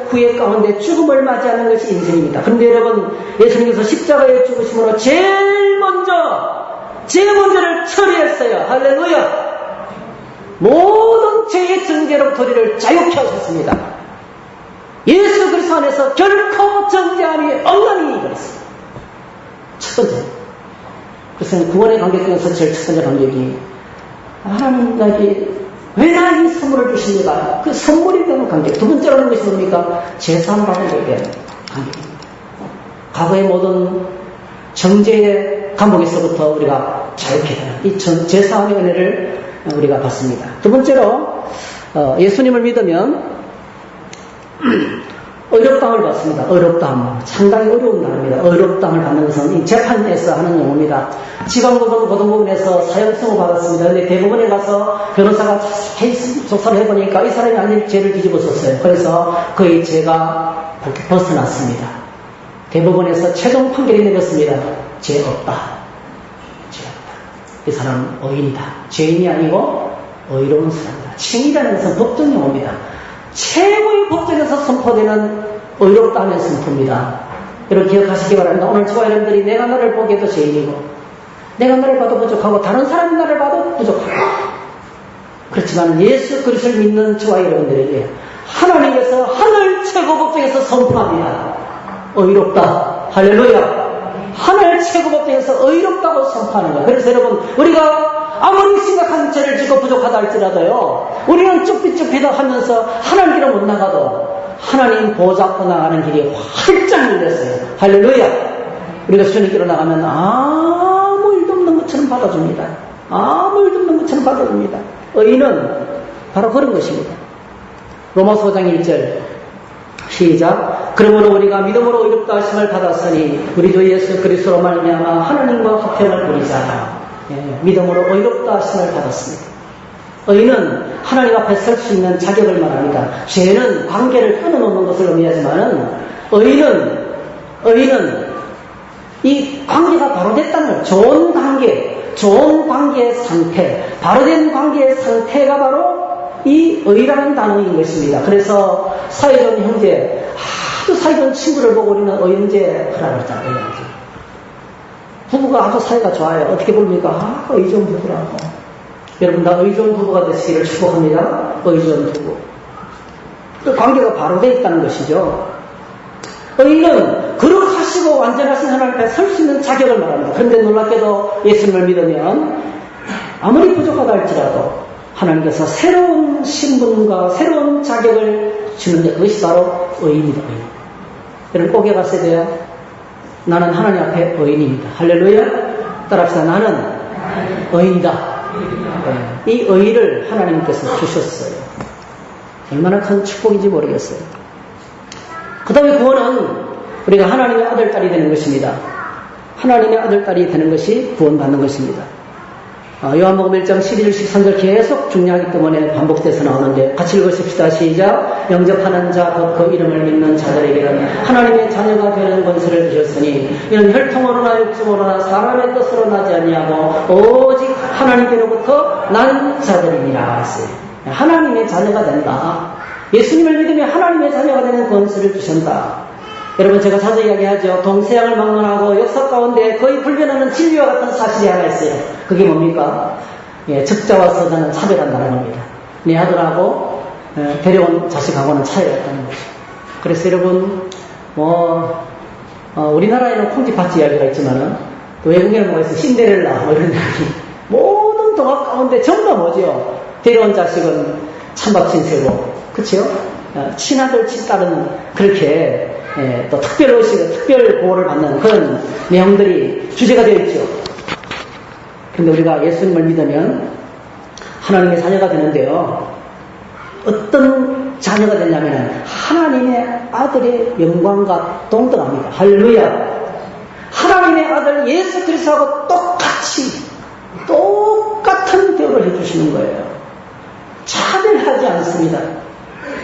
후회 가운데 죽음을 맞이하는 것이 인생입니다. 그런데 여러분, 예수님께서 십자가에 죽으심으로 제일 먼저를 처리했어요. 할렐루야. 모든 죄의 증죄로부터 우리를 자유케 하셨습니다. 예수 그리스도 안에서 결코 정죄함이 없나니 그랬습니다. 첫 번째. 그래서 구원의 관계 중에서 제일 첫 번째 관계이 하나님 나에게 왜 나에게 선물을 주십니까? 그 선물이 되는 관계. 두 번째로 하는 것이 뭡니까? 제사함 받은 것에 대한 관계입니다. 과거의 모든 정죄의 감옥에서부터 우리가 자유케 되는 이 제사함의 은혜를 우리가 받습니다. 두 번째로 예수님을 믿으면 의롭다함을 받습니다. 의롭다함. 상당히 어려운 단어입니다. 의롭다함을 받는 것은 이 재판에서 하는 용어입니다. 지방법원, 고등법원에서 사형선고 받았습니다. 그런데 대법원에 가서 변호사가 조사를 해보니까 이 사람이 아닌 죄를 뒤집어 썼어요. 그래서 그의 죄가 벗어났습니다. 대법원에서 최종 판결이 내렸습니다. 죄 없다. 죄 없다. 이 사람은 의인이다. 죄인이 아니고 의로운 사람이다. 칭의라는 것은 법정 용어입니다. 최고의 법정에서 선포되는 의롭다는 선포입니다. 여러분 기억하시기 바랍니다. 오늘 저와 여러분들이 내가 나를 보기에도 죄인이고 내가 나를 봐도 부족하고 다른 사람이 나를 봐도 부족하고 그렇지만 예수 그리스도를 믿는 저와 여러분들에게 하나님께서 하늘 최고 법정에서 선포합니다. 의롭다. 할렐루야. 하늘 최고 법정에서 의롭다고 선포하는 거예요. 그래서 여러분 우리가 아무리 심각한 죄를 짓고 부족하다 할지라도요, 우리는 쭈삣쭈삣 하면서 하나님께로 못 나가도 하나님 보좌 앞으로 나가는 길이 활짝 열렸어요. 할렐루야. 우리가 주님께로 나가면 아무 일도 없는 것처럼 받아줍니다. 아무 일도 없는 것처럼 받아줍니다. 의인은 바로 그런 것입니다. 로마서 5장 1절 시작. 그러므로 우리가 믿음으로 의롭다 하심을 받았으니 우리 주 예수 그리스도로 말미암아 하나님과 화평을 누리자. 믿음으로 의롭다 하심을 받았습니다. 의는 하나님 앞에 설 수 있는 자격을 말합니다. 죄는 관계를 끊어놓는 것을 의미하지만은 의는 이 관계가 바로 됐다는 좋은 관계의 상태, 바로 된 관계의 상태가 바로 이 의라는 단어인 것입니다. 그래서 사이좋은 형제, 아주 사이좋은 친구를 보고 우리는 의형제 하라 그러잖아요. 의형제. 부부가 아주 사이가 좋아요. 어떻게 부릅니까? 의좋은 부부라고. 여러분 다 의좋은 부부가 되시기를 축복합니다. 의좋은 부부. 그 관계가 바로 되어 있다는 것이죠. 의는 거룩하시고 완전하신 하나님 앞에 설 수 있는 자격을 말합니다. 그런데 놀랍게도 예수님을 믿으면 아무리 부족하다 할지라도 하나님께서 새로운 신분과 새로운 자격을 주는데 그것이 바로 의입니다. 의. 여러분 꼭에 갔어야 돼요. 나는 하나님 앞에 의인입니다. 할렐루야. 따라합시다. 나는 의인이다. 이 의를 하나님께서 주셨어요. 얼마나 큰 축복인지 모르겠어요. 그 다음에 구원은 우리가 하나님의 아들, 딸이 되는 것입니다. 하나님의 아들, 딸이 되는 것이 구원받는 것입니다. 요한복음 1장 12절 13절 계속 중요하기 때문에 반복돼서 나오는데 같이 읽으십시다. 시작. 영접하는 자 곧 그 이름을 믿는 자들에게는 하나님의 자녀가 되는 권세를 주셨으니 이는 혈통으로나 육성으로나 사람의 뜻으로 나지 아니하고 오직 하나님께로부터 난 자들이니라 했어요. 하나님의 자녀가 된다. 예수님을 믿으면 하나님의 자녀가 되는 권세를 주신다. 여러분 제가 자주 이야기하죠. 동서양을 막론하고 역사 가운데 거의 불변하는 진리와 같은 사실이 하나 있어요. 그게 뭡니까? 적자와 서자는 차별한다는 겁니다. 내 아들하고 데려온 자식하고는 차이가 있다는 거죠. 그래서 여러분 우리나라에는 콩쥐팥쥐 이야기가 있지만은 또 외국에는 뭐가 있어요? 신데렐라 뭐 이런 이야기. 모든 동학 가운데 전부 다 뭐죠? 데려온 자식은 찬밥 신세고 그치요? 친아들 친딸은 그렇게 또 특별 의식을 특별 보호를 받는 그런 내용들이 주제가 되어 있죠. 그런데 우리가 예수님을 믿으면 하나님의 자녀가 되는데요. 어떤 자녀가 되냐면 하나님의 아들의 영광과 동등합니다. 할렐루야. 하나님의 아들 예수 그리스도하고 똑같은 대우를 해주시는 거예요. 차별하지 않습니다.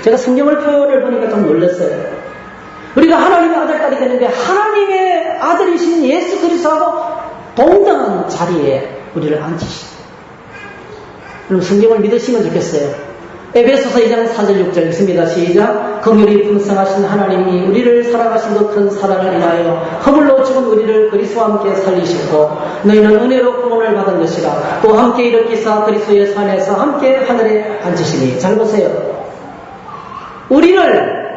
제가 성경을 표현을 보니까 좀 놀랐어요. 우리가 하나님의 아들, 딸이 되는데 하나님의 아들이신 예수 그리스도하고 동등한 자리에 우리를 앉히시죠. 그럼 성경을 믿으시면 좋겠어요. 에베소서 2장 4절 6절 읽습니다. 시작. 긍휼이 풍성하신 하나님이 우리를 사랑하신 그 큰 사랑을 인하여 허물로 죽은 우리를 그리스도와 함께 살리시고 너희는 은혜로 구원을 받은 것이라 또 함께 일으키사 그리스도 예수 안에서 함께 하늘에 앉으시니. 잘 보세요. 우리를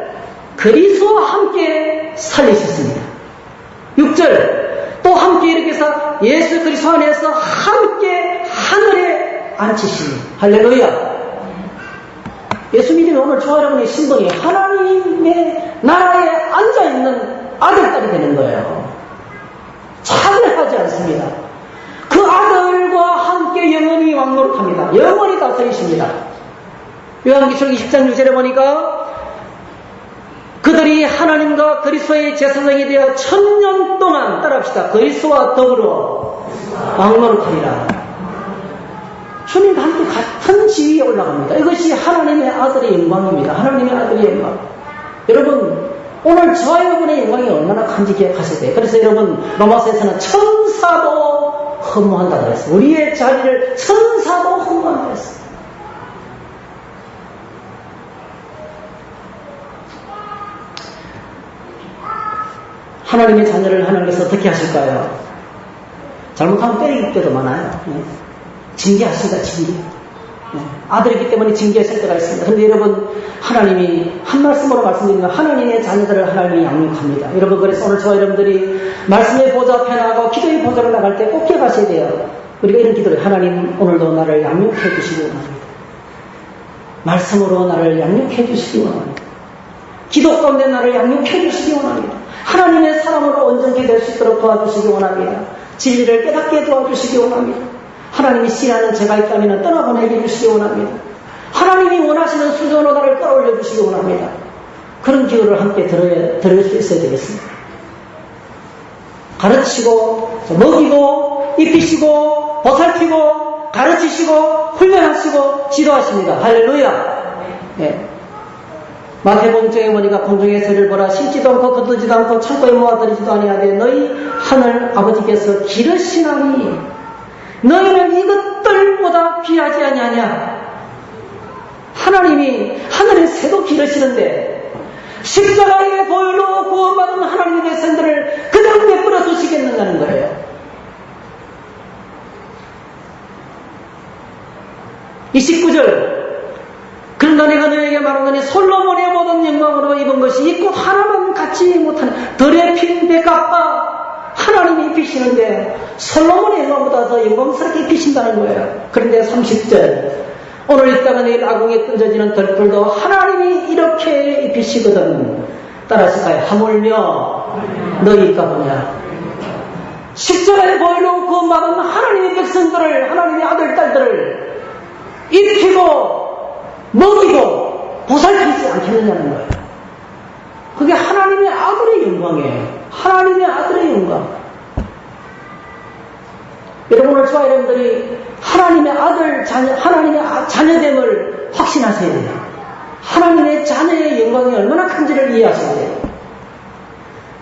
그리스도와 함께 살리셨습니다. 6절 또 함께 일으켜서 예수 그리스도 안에서 함께 하늘에 앉히시니. 할렐루야. 예수 믿으면 오늘 저 여러분의 신분이 하나님의 나라에 앉아있는 아들, 딸이 되는 거예요. 차별하지 않습니다. 그 아들과 함께 영원히 왕노릇합니다. 영원히 다스리십니다. 요한계시록 20장 6절에 보니까 그들이 하나님과 그리스도의 제사장이 되어 1000년 동안 따라합시다. 그리스도와 더불어 왕노릇하리라. 주님과 함께 같은 지위에 올라갑니다. 이것이 하나님의 아들의 영광입니다. 하나님의 아들의 영광. 여러분 오늘 저와 여러분의 영광이 얼마나 큰지 기억하셔야 돼요. 그래서 여러분 로마서에서는 천사도 허무한다고 했어요. 우리의 자리를 천사도 허무한다고 했어요. 하나님의 자녀를 하나님께서 어떻게 하실까요? 잘못하면 때릴 때도 많아요. 징계하십니다. 징계. 아들이기 때문에 징계하실 때가 있습니다. 그런데 여러분 하나님이 한 말씀으로 말씀드리면 하나님의 자녀들을 하나님이 양육합니다. 여러분 그래서 오늘 저와 여러분들이 말씀의 보좌 앞에 나가고 기도의 보좌로 나갈 때 꼭 기억하셔야 돼요. 우리가 이런 기도를 하나님 오늘도 나를 양육해 주시기 원합니다. 말씀으로 나를 양육해 주시기 원합니다. 기도 가운데 나를 양육해 주시기 원합니다. 하나님의 사람으로 온전히 될 수 있도록 도와주시기 원합니다. 진리를 깨닫게 도와주시기 원합니다. 하나님이 싫어하는 죄가 있다면 떠나보내게 해주시기 원합니다. 하나님이 원하시는 수준으로 나를 끌어올려 주시기 원합니다. 그런 기도를 함께 들을 수 있어야 되겠습니다. 가르치고 먹이고 입히시고 보살피고 가르치시고 훈련하시고 지도하십니다. 할렐루야. 네. 마태복음 5장에 보니까 공중의 새를 보라. 심지도 않고 거두지도 않고 창고에 모아들이지도 아니하되 너희 하늘 아버지께서 기르시나니 너희는 이것들보다 귀하지 아니하냐. 하나님이 하늘의 새도 기르시는데 십자가의 보혈로 구원받은 하나님의 백성들을 그냥 내버려 두시겠는가는 거예요. 29절 그런가 내가 너에게 말하노니 솔로몬의 모든 영광으로 입은 것이 이 꽃 하나만 갖지 못하는 덜에 핀 백합과 하나님이 입히시는데 솔로몬의 영광보다 더 영광스럽게 입히신다는 거예요. 그런데 30절 오늘 있다가 내일 아궁에 던져지는 덜불도 하나님이 이렇게 입히시거든. 따라하실까요? 하물며 너희 가보냐. 십자가의 보혈로 구원받은 하나님의 백성들을, 하나님의 아들, 딸들을 입히고 먹이고 보살피지 않겠느냐는 거예요. 그게 하나님의 아들의 영광이에요. 하나님의 아들의 영광. 여러분 오늘 저와 여러분들이 하나님의 아들, 자녀, 하나님의 자녀됨을 확신하셔야 돼요. 하나님의 자녀의 영광이 얼마나 큰지를 이해하셔야 돼요.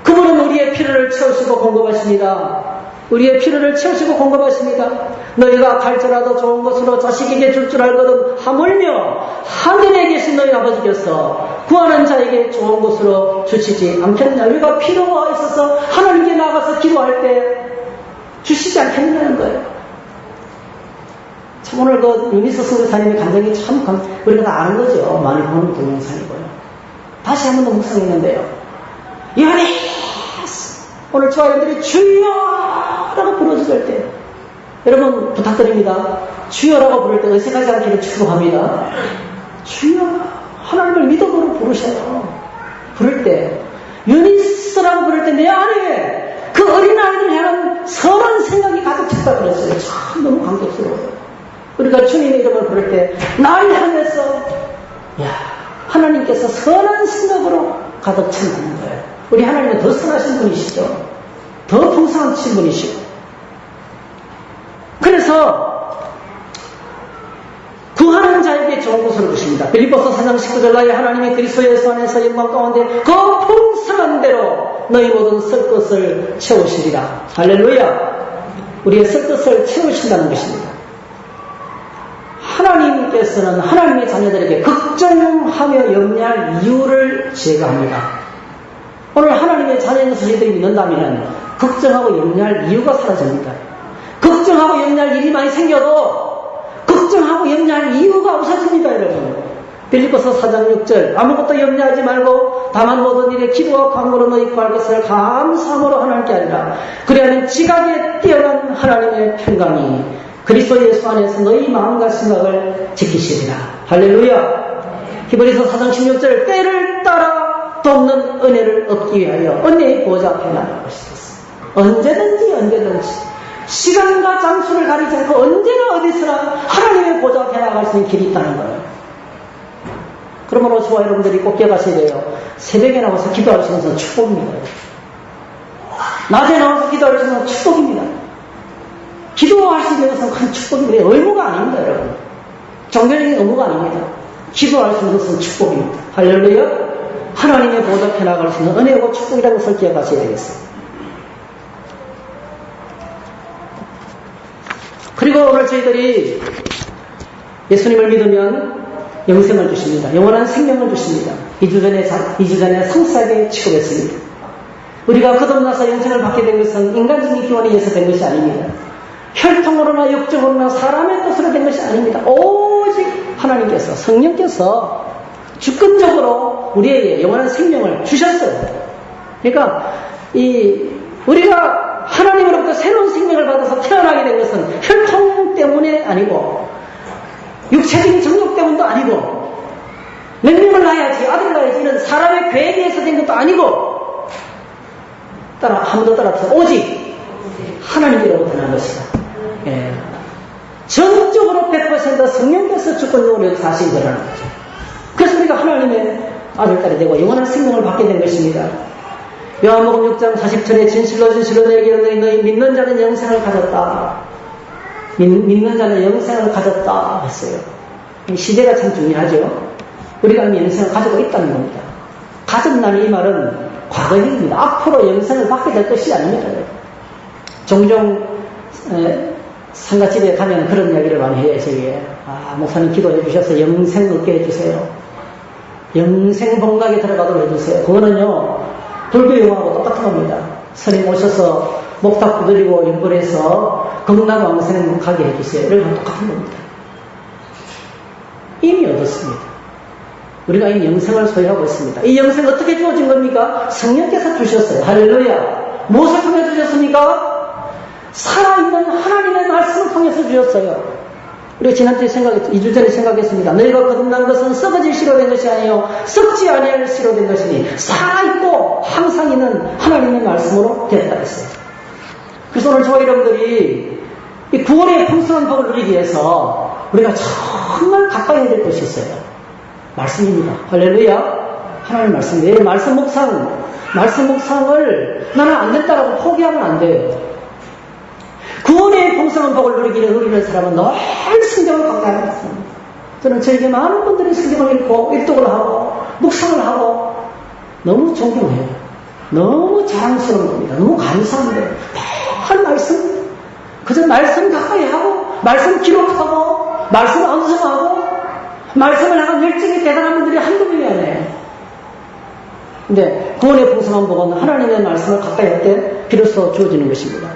그분은 우리의 필요를 채우시고 공급하십니다. 우리의 필요를 채우시고 공급하십니다. 너희가 갈지라도 좋은 것으로 자식에게 줄 줄 알거든 하물며 하늘에 계신 너희 아버지께서 구하는 자에게 좋은 것으로 주시지 않겠느냐. 우리가 필요가 있어서 하나님께 나가서 기도할 때 주시지 않겠느냐는 거예요. 참 오늘 그 유니스 선교사님의 감정이 참 우리가 다 아는 거죠. 많이 보는 동영상이고요. 다시 한 번 더 묵상했는데요. 요하네스 오늘 저와 여러분들이 주여라고 부르실 때 여러분 부탁드립니다. 주여라고 부를 때 어색하지 않기를 축복합니다. 주여 하나님을 믿음으로 부르셔요. 부를 때 유니스라고 부를 때 내 안에 그 어린아이를 향한 선한 생각이 가득 찼다 그랬어요. 참 너무 감격스러워요. 우리가 주님의 이름을 부를 때 나를 향해서 하나님께서 선한 생각으로 가득 찬다는 거예요. 우리 하나님은 더 선하신 분이시죠. 더 풍성하신 분이시고. 그래서 구하는 자에게 좋은 것으로 주십니다. 빌립보서 4장 19절 나의 하나님의 그리스도 예수 안에서 영광 가운데 그 풍성한 대로 너희 모든 쓸 것을 채우시리라. 할렐루야. 우리의 쓸 것을 채우신다는 것입니다. 하나님께서는 하나님의 자녀들에게 걱정하며 염려할 이유를 제거합니다. 오늘 하나님의 자녀인 것을 저희들이 믿는다면 걱정하고 염려할 이유가 사라집니다. 걱정하고 염려할 일이 많이 생겨도 걱정하고 염려할 이유가 없어집니다. 여러분 빌립보서 4장 6절 아무것도 염려하지 말고 다만 모든 일에 기도와 간구로 너희 구할 것을 감사함으로 하나님께 하리라. 그래야만 지각에 뛰어난 하나님의 평강이 그리스도 예수 안에서 너희 마음과 생각을 지키시리라. 할렐루야. 히브리서 4장 16절 때를 따라 돕는 은혜를 얻기 위하여 은혜의 보좌 앞에 나갈 것이었어. 언제든지 시간과 장소를 가리지 않고 언제나 어디서나 하나님의 보좌 앞에 나갈 수 있는 길이 있다는 거예요. 그러므로 저와 여러분들이 꼭 기억하셔야 돼요. 새벽에 나와서 기도하시는 것은 축복입니다. 낮에 나와서 기도하시는 것은 축복입니다. 기도할 수 있는 것은 큰 축복입니다. 의무가 아닙니다, 여러분. 종교적인 의무가 아닙니다. 기도할 수 있는 것은 축복입니다. 할렐루야. 하나님의 보좌 앞에 나갈 수 있는 은혜고 축복이라는 것을 기억하셔야 되겠어요. 그리고 오늘 저희들이 예수님을 믿으면 영생을 주십니다. 영원한 생명을 주십니다. 2주 전에 상세하게 취급했습니다. 우리가 거듭나서 영생을 받게 된 것은 인간적인 기원에 의해서 된 것이 아닙니다. 혈통으로나 육적으로나 사람의 뜻으로 된 것이 아닙니다. 오직 하나님께서 성령께서 주권적으로 우리에게 영원한 생명을 주셨어요. 그러니까 우리가 하나님으로부터 새로운 생명을 받아서 태어나게 된 것은 혈통 때문에 아니고 육체적인 정욕 때문도 아니고 몇 명을 낳아야지 아들을 낳아야지 이런 사람의 계획에 의해서 된 것도 아니고 한 번 더 따라서 오직 하나님께로부터 난 것이다. 예. 전적으로 100% 성령께서 주권적으로 역사하신 거라는 거죠. 그래서 우리가 하나님의 아들, 딸이 되고 영원한 생명을 받게 된 것입니다. 요한복음 6장 40절에 진실로 너에게 너희 믿는 자는 영생을 가졌다. 믿는 자는 영생을 가졌다 했어요. 시대가 참 중요하죠. 우리가 이미 영생을 가지고 있다는 겁니다. 가졌다는 이 말은 과거입니다. 앞으로 영생을 받게 될 것이 아닙니다. 종종 상가집에 가면 그런 이야기를 많이 해요. 저기에 목사님 기도해 주셔서 영생 얻게 해주세요. 영생 복락에 들어가도록 해주세요. 그거는요 불교 용어하고 똑같은 겁니다. 스님 오셔서 목탁 두드리고 연불해서 극락왕생 가게 해주세요. 이런 건 똑같은 겁니다. 이미 얻었습니다. 우리가 이 영생을 소유하고 있습니다. 이 영생 어떻게 주어진 겁니까? 성령께서 주셨어요. 할렐루야. 무엇을 통해 주셨습니까? 살아있는 하나님의 말씀을 통해서 주셨어요. 우리가 지난주에 2주 전에 생각했습니다. 너희가 거듭난 것은 썩어질 씨로 된 것이 아니요 썩지 아니할 씨로 된 것이니 살아있고 항상 있는 하나님의 말씀으로 되었다 했어요. 그래서 오늘 저와 여러분들이 이 구원의 풍성한 복을 누리기 위해서 우리가 정말 가까이 해야 될 것이 있어요. 말씀입니다. 할렐루야. 하나님 말씀. 내 말씀 묵상을 나는 안 된다라고 포기하면 안 돼요. 구원의 풍성한 복을 누리는 사람은 늘 성경을 강조하는 것입니다. 저는 저에게 많은 분들이 성경을 읽고 일독을 하고 묵상을 하고 너무 존경해요. 너무 자랑스러운 겁니다. 너무 감사한데 늘 말씀, 그저 말씀 가까이 하고 말씀 기록하고 말씀 암송하고 말씀을 향한 열정이 대단한 분들이 한두 명이 아니에요. 근데 구원의 풍성한 복은 하나님의 말씀을 가까이 할 때 비로소 주어지는 것입니다.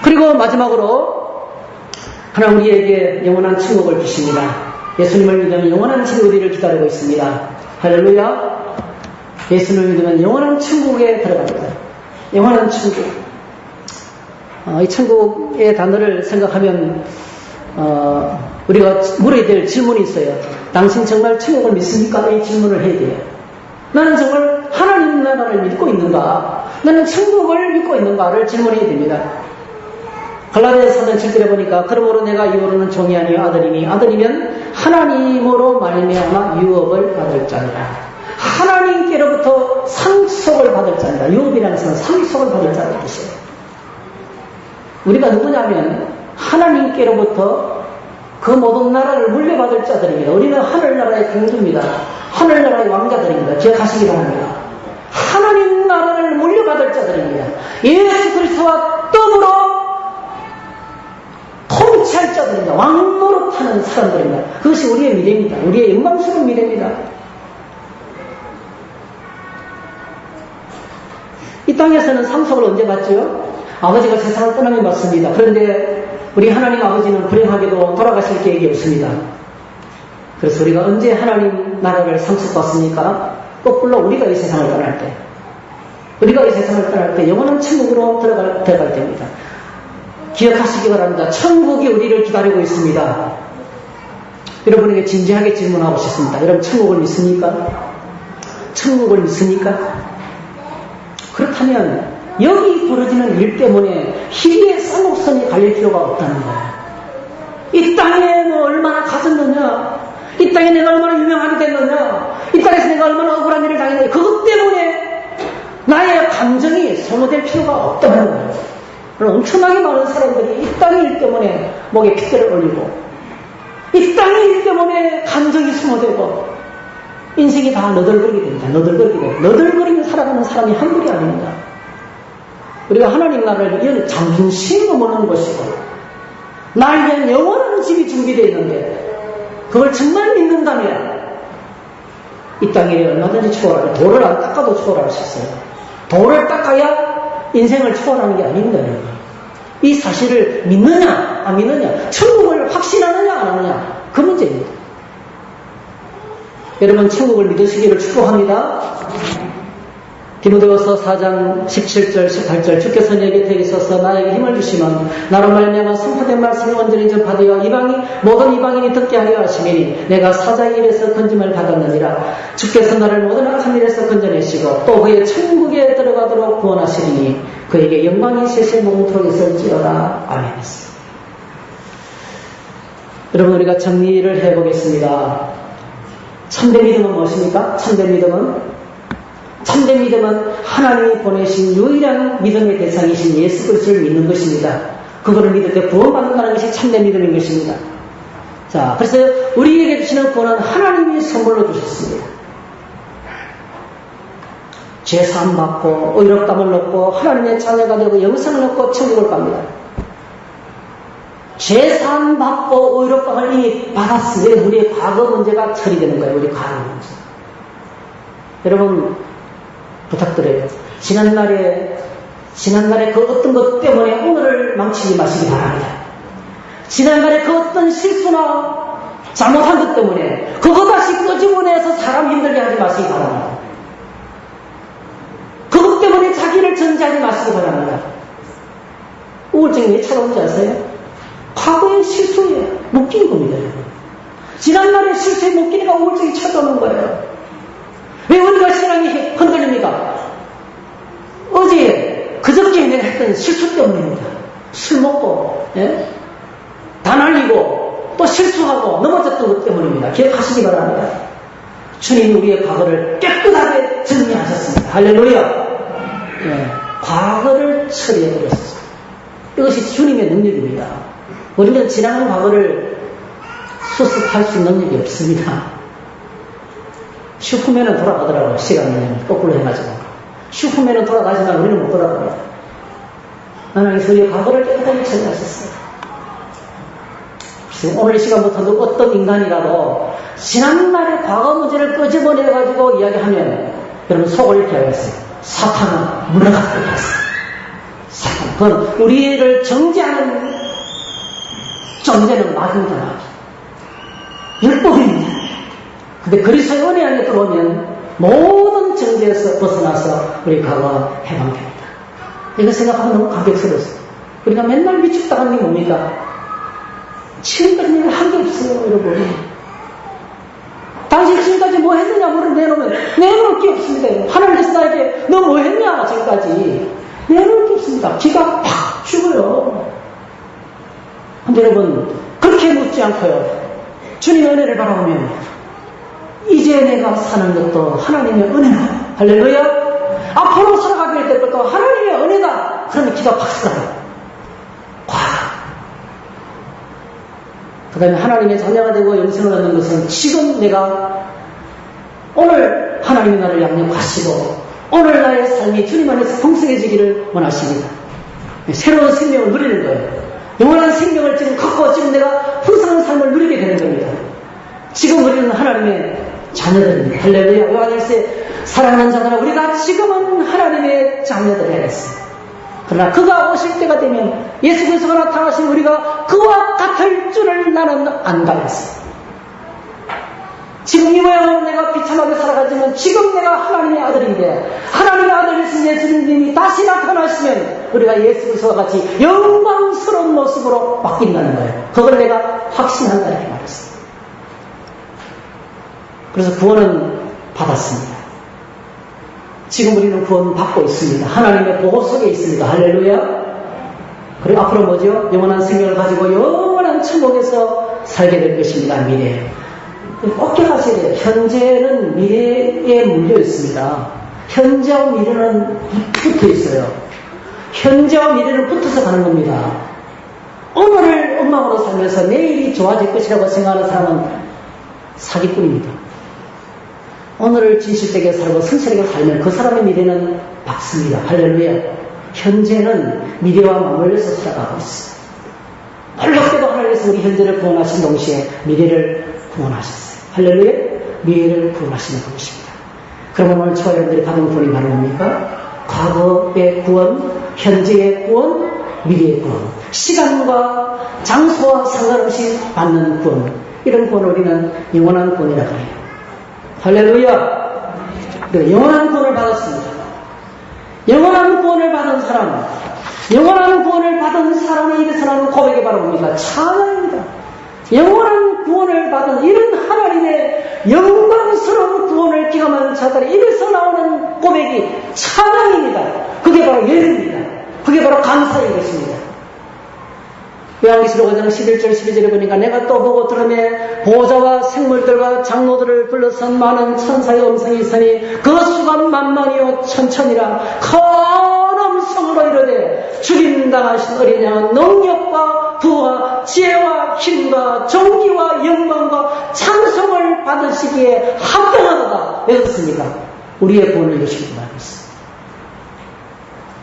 그리고 마지막으로 하나님 우리에게 영원한 천국을 주십니다. 예수님을 믿으면 영원한 천국이 우리를 기다리고 있습니다. 할렐루야. 예수님을 믿으면 영원한 천국에 들어갑니다. 영원한 천국. 이 천국의 단어를 생각하면 우리가 물어야 될 질문이 있어요. 당신 정말 천국을 믿습니까? 이 질문을 해야 돼요. 나는 정말 하나님 나라를 믿고 있는가? 나는 천국을 믿고 있는가를 질문해야 됩니다. 갈라디아서 4장 7절에 보니까 그러므로 내가 이후로는 종이 아니요 아들이니 아들이면 하나님으로 말미암아 유업을 받을 자니라. 하나님께로부터 상속을 받을 자니라. 유업이라는 것은 상속을 받을 자라는 뜻이에요. 우리가 누구냐면 하나님께로부터 그 모든 나라를 물려받을 자들입니다. 우리는 하늘나라의 공주입니다. 하늘나라의 왕자들입니다. 기억하시기 바랍니다. 하나님 나라를 물려받을 자들입니다. 예수 그리스도와 더불어 통치할 자들입니다. 왕노릇하는 사람들입니다. 그것이 우리의 미래입니다. 우리의 영광스러운 미래입니다. 이 땅에서는 상속을 언제 받지요? 아버지가 세상을 떠나면 받습니다. 그런데 우리 하나님 아버지는 불행하게도 돌아가실 계획이 없습니다. 그래서 우리가 언제 하나님 나라를 상속받습니까? 거꾸로 우리가 이 세상을 떠날 때, 우리가 이 세상을 떠날 때 영원한 천국으로 들어갈 때입니다. 기억하시기 바랍니다. 천국이 우리를 기다리고 있습니다. 여러분에게 진지하게 질문하고 싶습니다. 여러분 천국을 믿습니까? 천국을 믿습니까? 그렇다면 여기 벌어지는 일 때문에 희귀의 쌍옥선이 갈릴 필요가 없다는 거예요. 이 땅에 뭐 얼마나 가졌느냐, 이 땅에 내가 얼마나 유명하게 됐느냐, 이 땅에서 내가 얼마나 억울한 일을 당했느냐, 그것 때문에 나의 감정이 소모될 필요가 없다는 거예요. 엄청나게 많은 사람들이 이 땅의 일 때문에 목에 핏대를 올리고 이 땅의 일 때문에 감정이 소모되고 인생이 다 너덜거리게 됩니다. 너덜거리며 살아가는 사람이 한둘이 아닙니다. 우리가 하나님 나라를 이런 장신으로 모는 것이고 나에 대한 영원한 집이 준비되어 있는데 그걸 정말 믿는다면 이 땅에 얼마든지 초월하고 돌을 안 닦아도 초월할 수 있어요. 돌을 닦아야 인생을 초월하는 게 아닙니다. 이 사실을 믿느냐 안 믿느냐, 천국을 확신하느냐 안 하느냐, 그 문제입니다. 여러분 천국을 믿으시기를 축복합니다. 디모데후서 4장 17절 18절 주께서 내 곁에 있어서 나에게 힘을 주시면 나로 말미암아 선포된 말씀을 온전히 전파되어 모든 이방인이 듣게 하려 하시니 내가 사자의 입에서 건짐을 받았느니라. 주께서 나를 모든 악한 일에서 건져내시고 또 그의 천국에 들어가도록 구원하시리니 그에게 영광이 세세 몽토록 있을지어다. 아멘. 여러분 우리가 정리를 해보겠습니다. 참된 믿음은 무엇입니까? 참된 믿음은 하나님이 보내신 유일한 믿음의 대상이신 예수 그리스도를 믿는 것입니다. 그거를 믿을 때 구원받는다는 것이 참된 믿음인 것입니다. 자, 그래서 우리에게 주시는 구원은 하나님이 선물로 주셨습니다. 죄사함 받고 의롭다함을 얻고 하나님의 자녀가 되고 영생을 얻고 천국을 갑니다. 죄사함 받고 의롭다함을 이미 받았으니 우리의 과거 문제가 처리되는 거예요. 우리 과거 문제. 여러분 부탁드려요. 지난날에 그 어떤 것 때문에 오늘을 망치지 마시기 바랍니다. 지난날에 그 어떤 실수나 잘못한 것 때문에 그거 다시 끄집어내서 사람 힘들게 하지 마시기 바랍니다. 그것 때문에 자기를 정지하지 마시기 바랍니다. 우울증이 왜 찾아온지 아세요? 과거의 실수에 묶인 겁니다. 지난날의 실수에 묶이니까 우울증이 찾아오는 거예요. 왜 우리가 신앙이 흔들립니까? 어제 그저께 내가 했던 실수 때문입니다. 술 먹고 다 날리고 또 실수하고 넘어졌던 것 때문입니다. 기억하시기 바랍니다. 주님이 우리의 과거를 깨끗하게 정리하셨습니다. 할렐루야. 과거를 처리해버렸습니다. 이것이 주님의 능력입니다. 우리는 지나간 과거를 수습할 수 있는 능력이 없습니다. 슈퍼맨은 돌아가더라고요. 시간을 거꾸로 해가지고. 슈퍼맨은 돌아가지만 우리는 못 돌아갑니다. 하나님께서 우리의 과거를 깨끗하게 처리하셨어요. 그래서 오늘 이 시간부터도 어떤 인간이라도 지난날의 과거 문제를 끄집어내가지고 이야기하면 여러분 속을 이렇게 하겠어요. 사탄은 물러가도록 하겠어요. 사탄. 그건 우리를 정죄하는 존재는 마귀입니다. 율법입니다. 근데 그리스도의 은혜 안에 들어오면 모든 정죄에서 벗어나서 우리 과거 해방됩니다. 이거 생각하면 너무 감격스러웠어요. 우리가 맨날 위축당한 게 뭡니까? 지금까지 내가 한 게 없어요, 여러분. 당신 지금까지 뭐 했느냐 물을 내놓을 게 없습니다. 하나님께서 나에게 너 뭐 했냐 지금까지 내놓을 게 없습니다. 기가 팍 죽어요. 근데 여러분 그렇게 묻지 않고요. 주님의 은혜를 바라보면 이제 내가 사는 것도 하나님의 은혜다. 할렐루야. 앞으로 살아가게 될 것도 하나님의 은혜다. 그러면 기가 팍 살아요. 그 다음에 하나님의 자녀가 되고 영생을 얻는 것은 지금 내가 오늘 하나님이 나를 양육하시고 오늘 나의 삶이 주님 안에서 풍성해지기를 원하십니다. 새로운 생명을 누리는 거예요. 영원한 생명을 지금 갖고 지금 내가 풍성한 삶을 누리게 되는 겁니다. 지금 우리는 하나님의 자녀들입니다. 할렐루야. 요한일서에 사랑하는 자들아 우리가 지금은 하나님의 자녀들이라 했어요. 그러나 그가 오실 때가 되면 예수 그리스도가 나타나신 우리가 그와 같을 줄을 나는 안다 했어요. 지금 이 모양으로 내가 비참하게 살아가지만 지금 내가 하나님의 아들인데 하나님의 아들이신 예수님이 다시 나타나시면 우리가 예수 그리스도와 같이 영광스러운 모습으로 바뀐다는 거예요. 그걸 내가 확신한다 이렇게 말했어요. 그래서 구원은 받았습니다. 지금 우리는 구원 받고 있습니다. 하나님의 보호 속에 있습니다. 할렐루야. 그리고 앞으로 뭐죠? 영원한 생명을 가지고 영원한 천국에서 살게 될 것입니다. 미래에. 꼭 기억하셔야 돼요. 현재는 미래에 물려 있습니다. 현재와 미래는 붙어 있어요. 현재와 미래는 붙어서 가는 겁니다. 오늘을 엉망으로 살면서 내일이 좋아질 것이라고 생각하는 사람은 사기꾼입니다. 오늘을 진실되게 살고 성실하게 살면 그 사람의 미래는 밝습니다. 할렐루야. 현재는 미래와 맞물려서 살아가고 있어요. 놀랍게도 하나님께서 우리 현재를 구원하신 동시에 미래를 구원하셨어요. 할렐루야. 미래를 구원하시는 분이십니다. 그러면 오늘 저와 여러분들이 받은 구원이 바로 뭡니까? 과거의 구원, 현재의 구원, 미래의 구원. 시간과 장소와 상관없이 받는 구원. 이런 구원을 우리는 영원한 구원이라고 해요. 할렐루야. 영원한 구원을 받았습니다. 영원한 구원을 받은 사람, 영원한 구원을 받은 사람의 입에서 나오는 고백이 바로 뭡니까? 찬양입니다. 영원한 구원을 받은 이런 하나님의 영광스러운 구원을 기감하는 자들의 입에서 나오는 고백이 찬양입니다. 그게 바로 예배입니다. 그게 바로 감사인 것입니다. 요한계시록 5장 11절 12절에 보니까 내가 또 보고 들으매 보호자와 생물들과 장로들을 불러선 많은 천사의 음성이 있으니 그 수가 만만이요 천천이라 큰 음성으로 이르되 죽임당하신 어린 양은 능력과 부와 지혜와 힘과 존귀와 영광과 찬송을 받으시기에 합당하다. 왜 그렇습니까? 우리의 구원을 이루시기를 바라고 있습니다.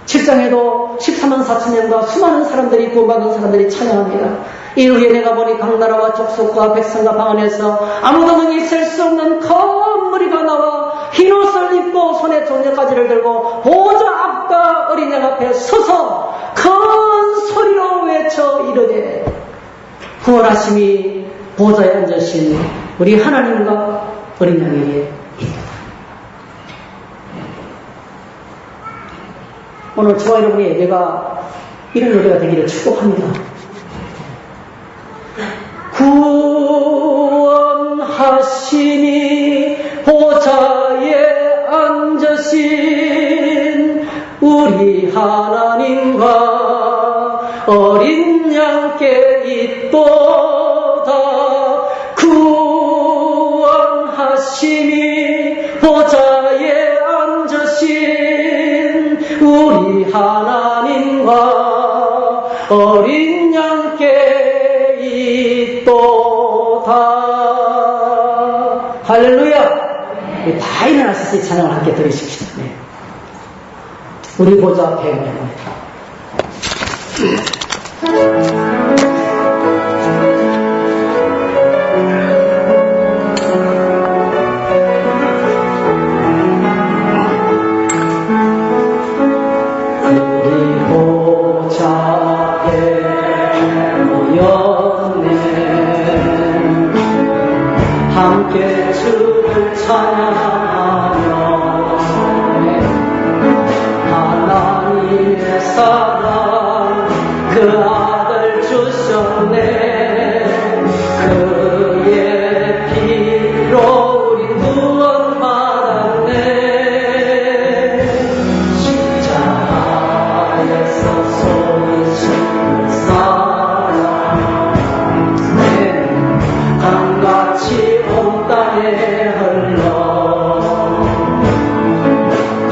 7장에도 14만 4천 명과 수많은 사람들이 구원받은 사람들이 찬양합니다. 이후에 내가 보니 각 나라와 족속과 백성과 방 안에서 아무도 능히 셀 수 없는 큰 무리가 나와 흰 옷을 입고 손에 종려가지를 들고 보좌 앞과 어린 양 앞에 서서 큰 소리로 외쳐 이르되 구원하심이 보좌에 앉으신 우리 하나님과 어린 양에게 있다. 오늘 저와 여러분의 예배가 이런 예배가 되기를 축복합니다. 구원하시니 보좌에 앉으신 우리 하나님과 어린 양께 있도다. 구원하시니 보좌에 앉으신 우리 하나님과 어린 양께 있도다. 할렐루야. 다 일어나셔서 이 찬양을 함께 들으십시다. 네. 우리 보좌 앞에 모여봅니다. 함께 주를 찬양하며 하나님의 사랑 그 아들 주셨네. 그의 피로 우리 구원받았네. 십자가에서 쏟으신 사랑 강같이 온 땅에 흘러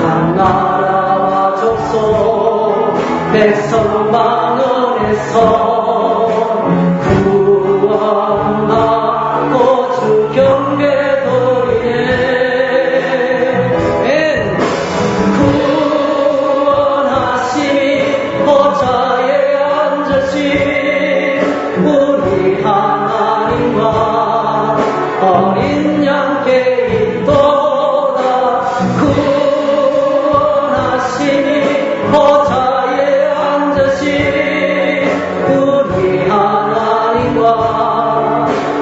각 나라와 족속 백성 만원에서 구원받고 주 경배 드리네. 구원하시니 보좌에 앉으신 우리 하나님과 어린 양께 있도다. 구원하시니 보좌에 앉으신 우리 하나님과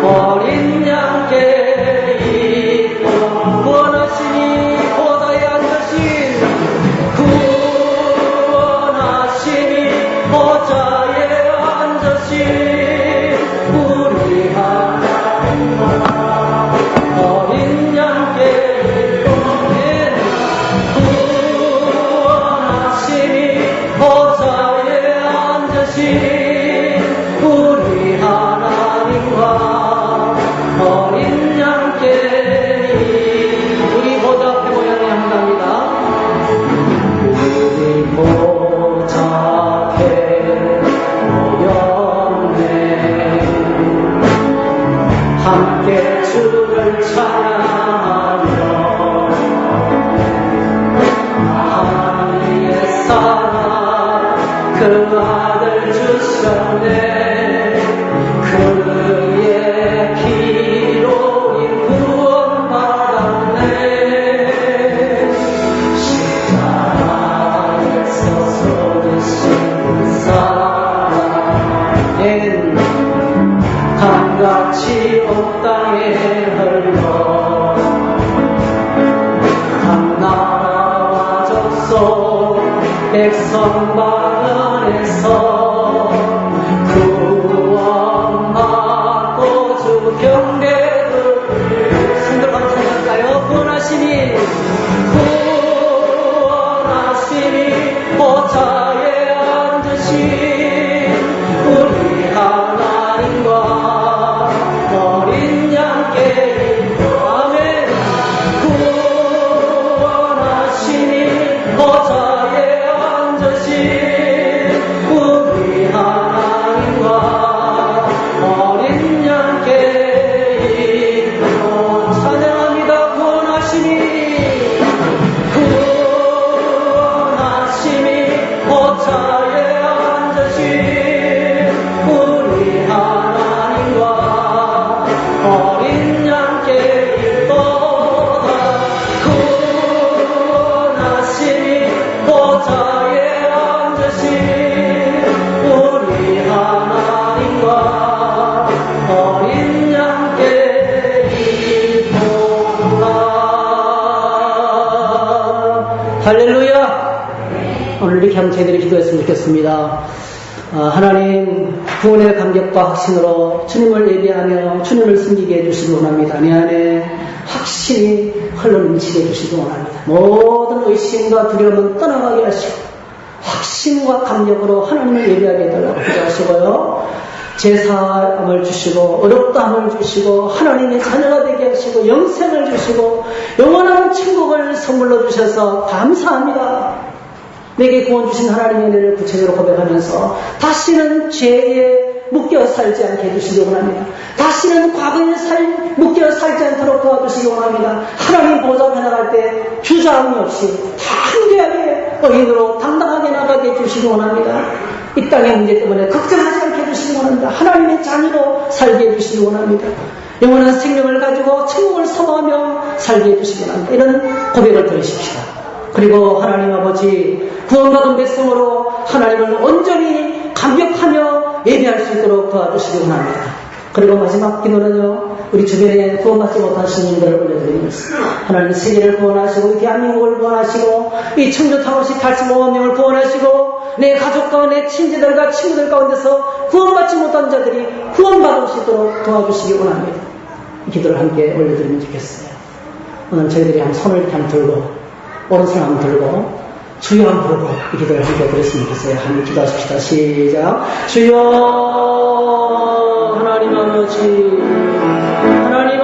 어린 양께 있도다. 구원하시니 보좌에 앉으신 구원하시니 보좌에 앉으신 우리 하나님과 어린 양께 있도다. 구원하시니 보좌에 앉으신 우리 하나님과 어린 양께 우리 보좌 앞에 모양을 합니다. 우리 보좌 앞에 모였네. 함께 주를 찬양하며 하나님의 사랑 그 아들 주셨네. 그의 피로 이 구원받았네. 십자가에서 쏟으신 사랑엔 강같이 온 땅에 흘러 각 나라와 족속 백성 만원에서 구원받고 주 경배를 손들어 한번 찬양할까요? 구원하시니 보좌에 앉으신 우리 하나님과 어린 양께 아멘. 구원하시니 보좌에 앉으신 우리 할렐루야! 오늘 이렇게 한번 저희들이 기도했으면 좋겠습니다. 하나님, 구원의 감격과 확신으로 주님을 예배하며 주님을 섬기게 해주시기 원합니다. 내 안에 확신이 흘러넘치게 해주시기 원합니다. 모든 의심과 두려움은 떠나가게 하시고 확신과 감격으로 하나님을 예배하게 해달라고 기도하시고요. 제사함을 주시고 어렵다함을 주시고 하나님의 자녀가 되게 하시고 영생을 주시고 영원한 천국을 선물로 주셔서 감사합니다. 내게 구원 주신 하나님의 은혜를 구체적으로 고백하면서 다시는 죄에 묶여 살지 않게 해주시기 원합니다. 다시는 과거에 묶여 살지 않도록 도와주시기 원합니다. 하나님 보좌 앞에 나갈 때 주저함이 없이 담대하게 의인으로 당당하게 나가게 해주시기 원합니다. 이 땅의 문제 때문에 걱정하지 않게 해주시기 원합니다. 하나님의 자녀로 살게 해주시기 원합니다. 영원한 생명을 가지고 천국을 소망하며 살게 해주시기 원합니다. 이런 고백을 들으십시다. 그리고 하나님 아버지 구원받은 백성으로 하나님을 온전히 감격하며 예배할 수 있도록 도와주시기 원합니다. 그리고 마지막 기도는요, 우리 주변에 구원받지 못하신 분들을 올려드리면서 하나님 세계를 구원하시고 이 대한민국을 구원하시고 이 청주 타운시 85만 명을 구원하시고 내 가족과 내 친지들과 친구들 가운데서 구원받지 못한 자들이 구원받을 수 있도록 도와주시기 원합니다. 이 기도를 함께 올려드리면 좋겠어요. 오늘 저희들이 한 손을 이렇게 한번 들고 오른손 한번 들고 주여 한번 부르고 이 기도를 함께 드렸으면 좋겠어요. 한번 기도하십시다. 시작. 주여 하나님 아버지 하나님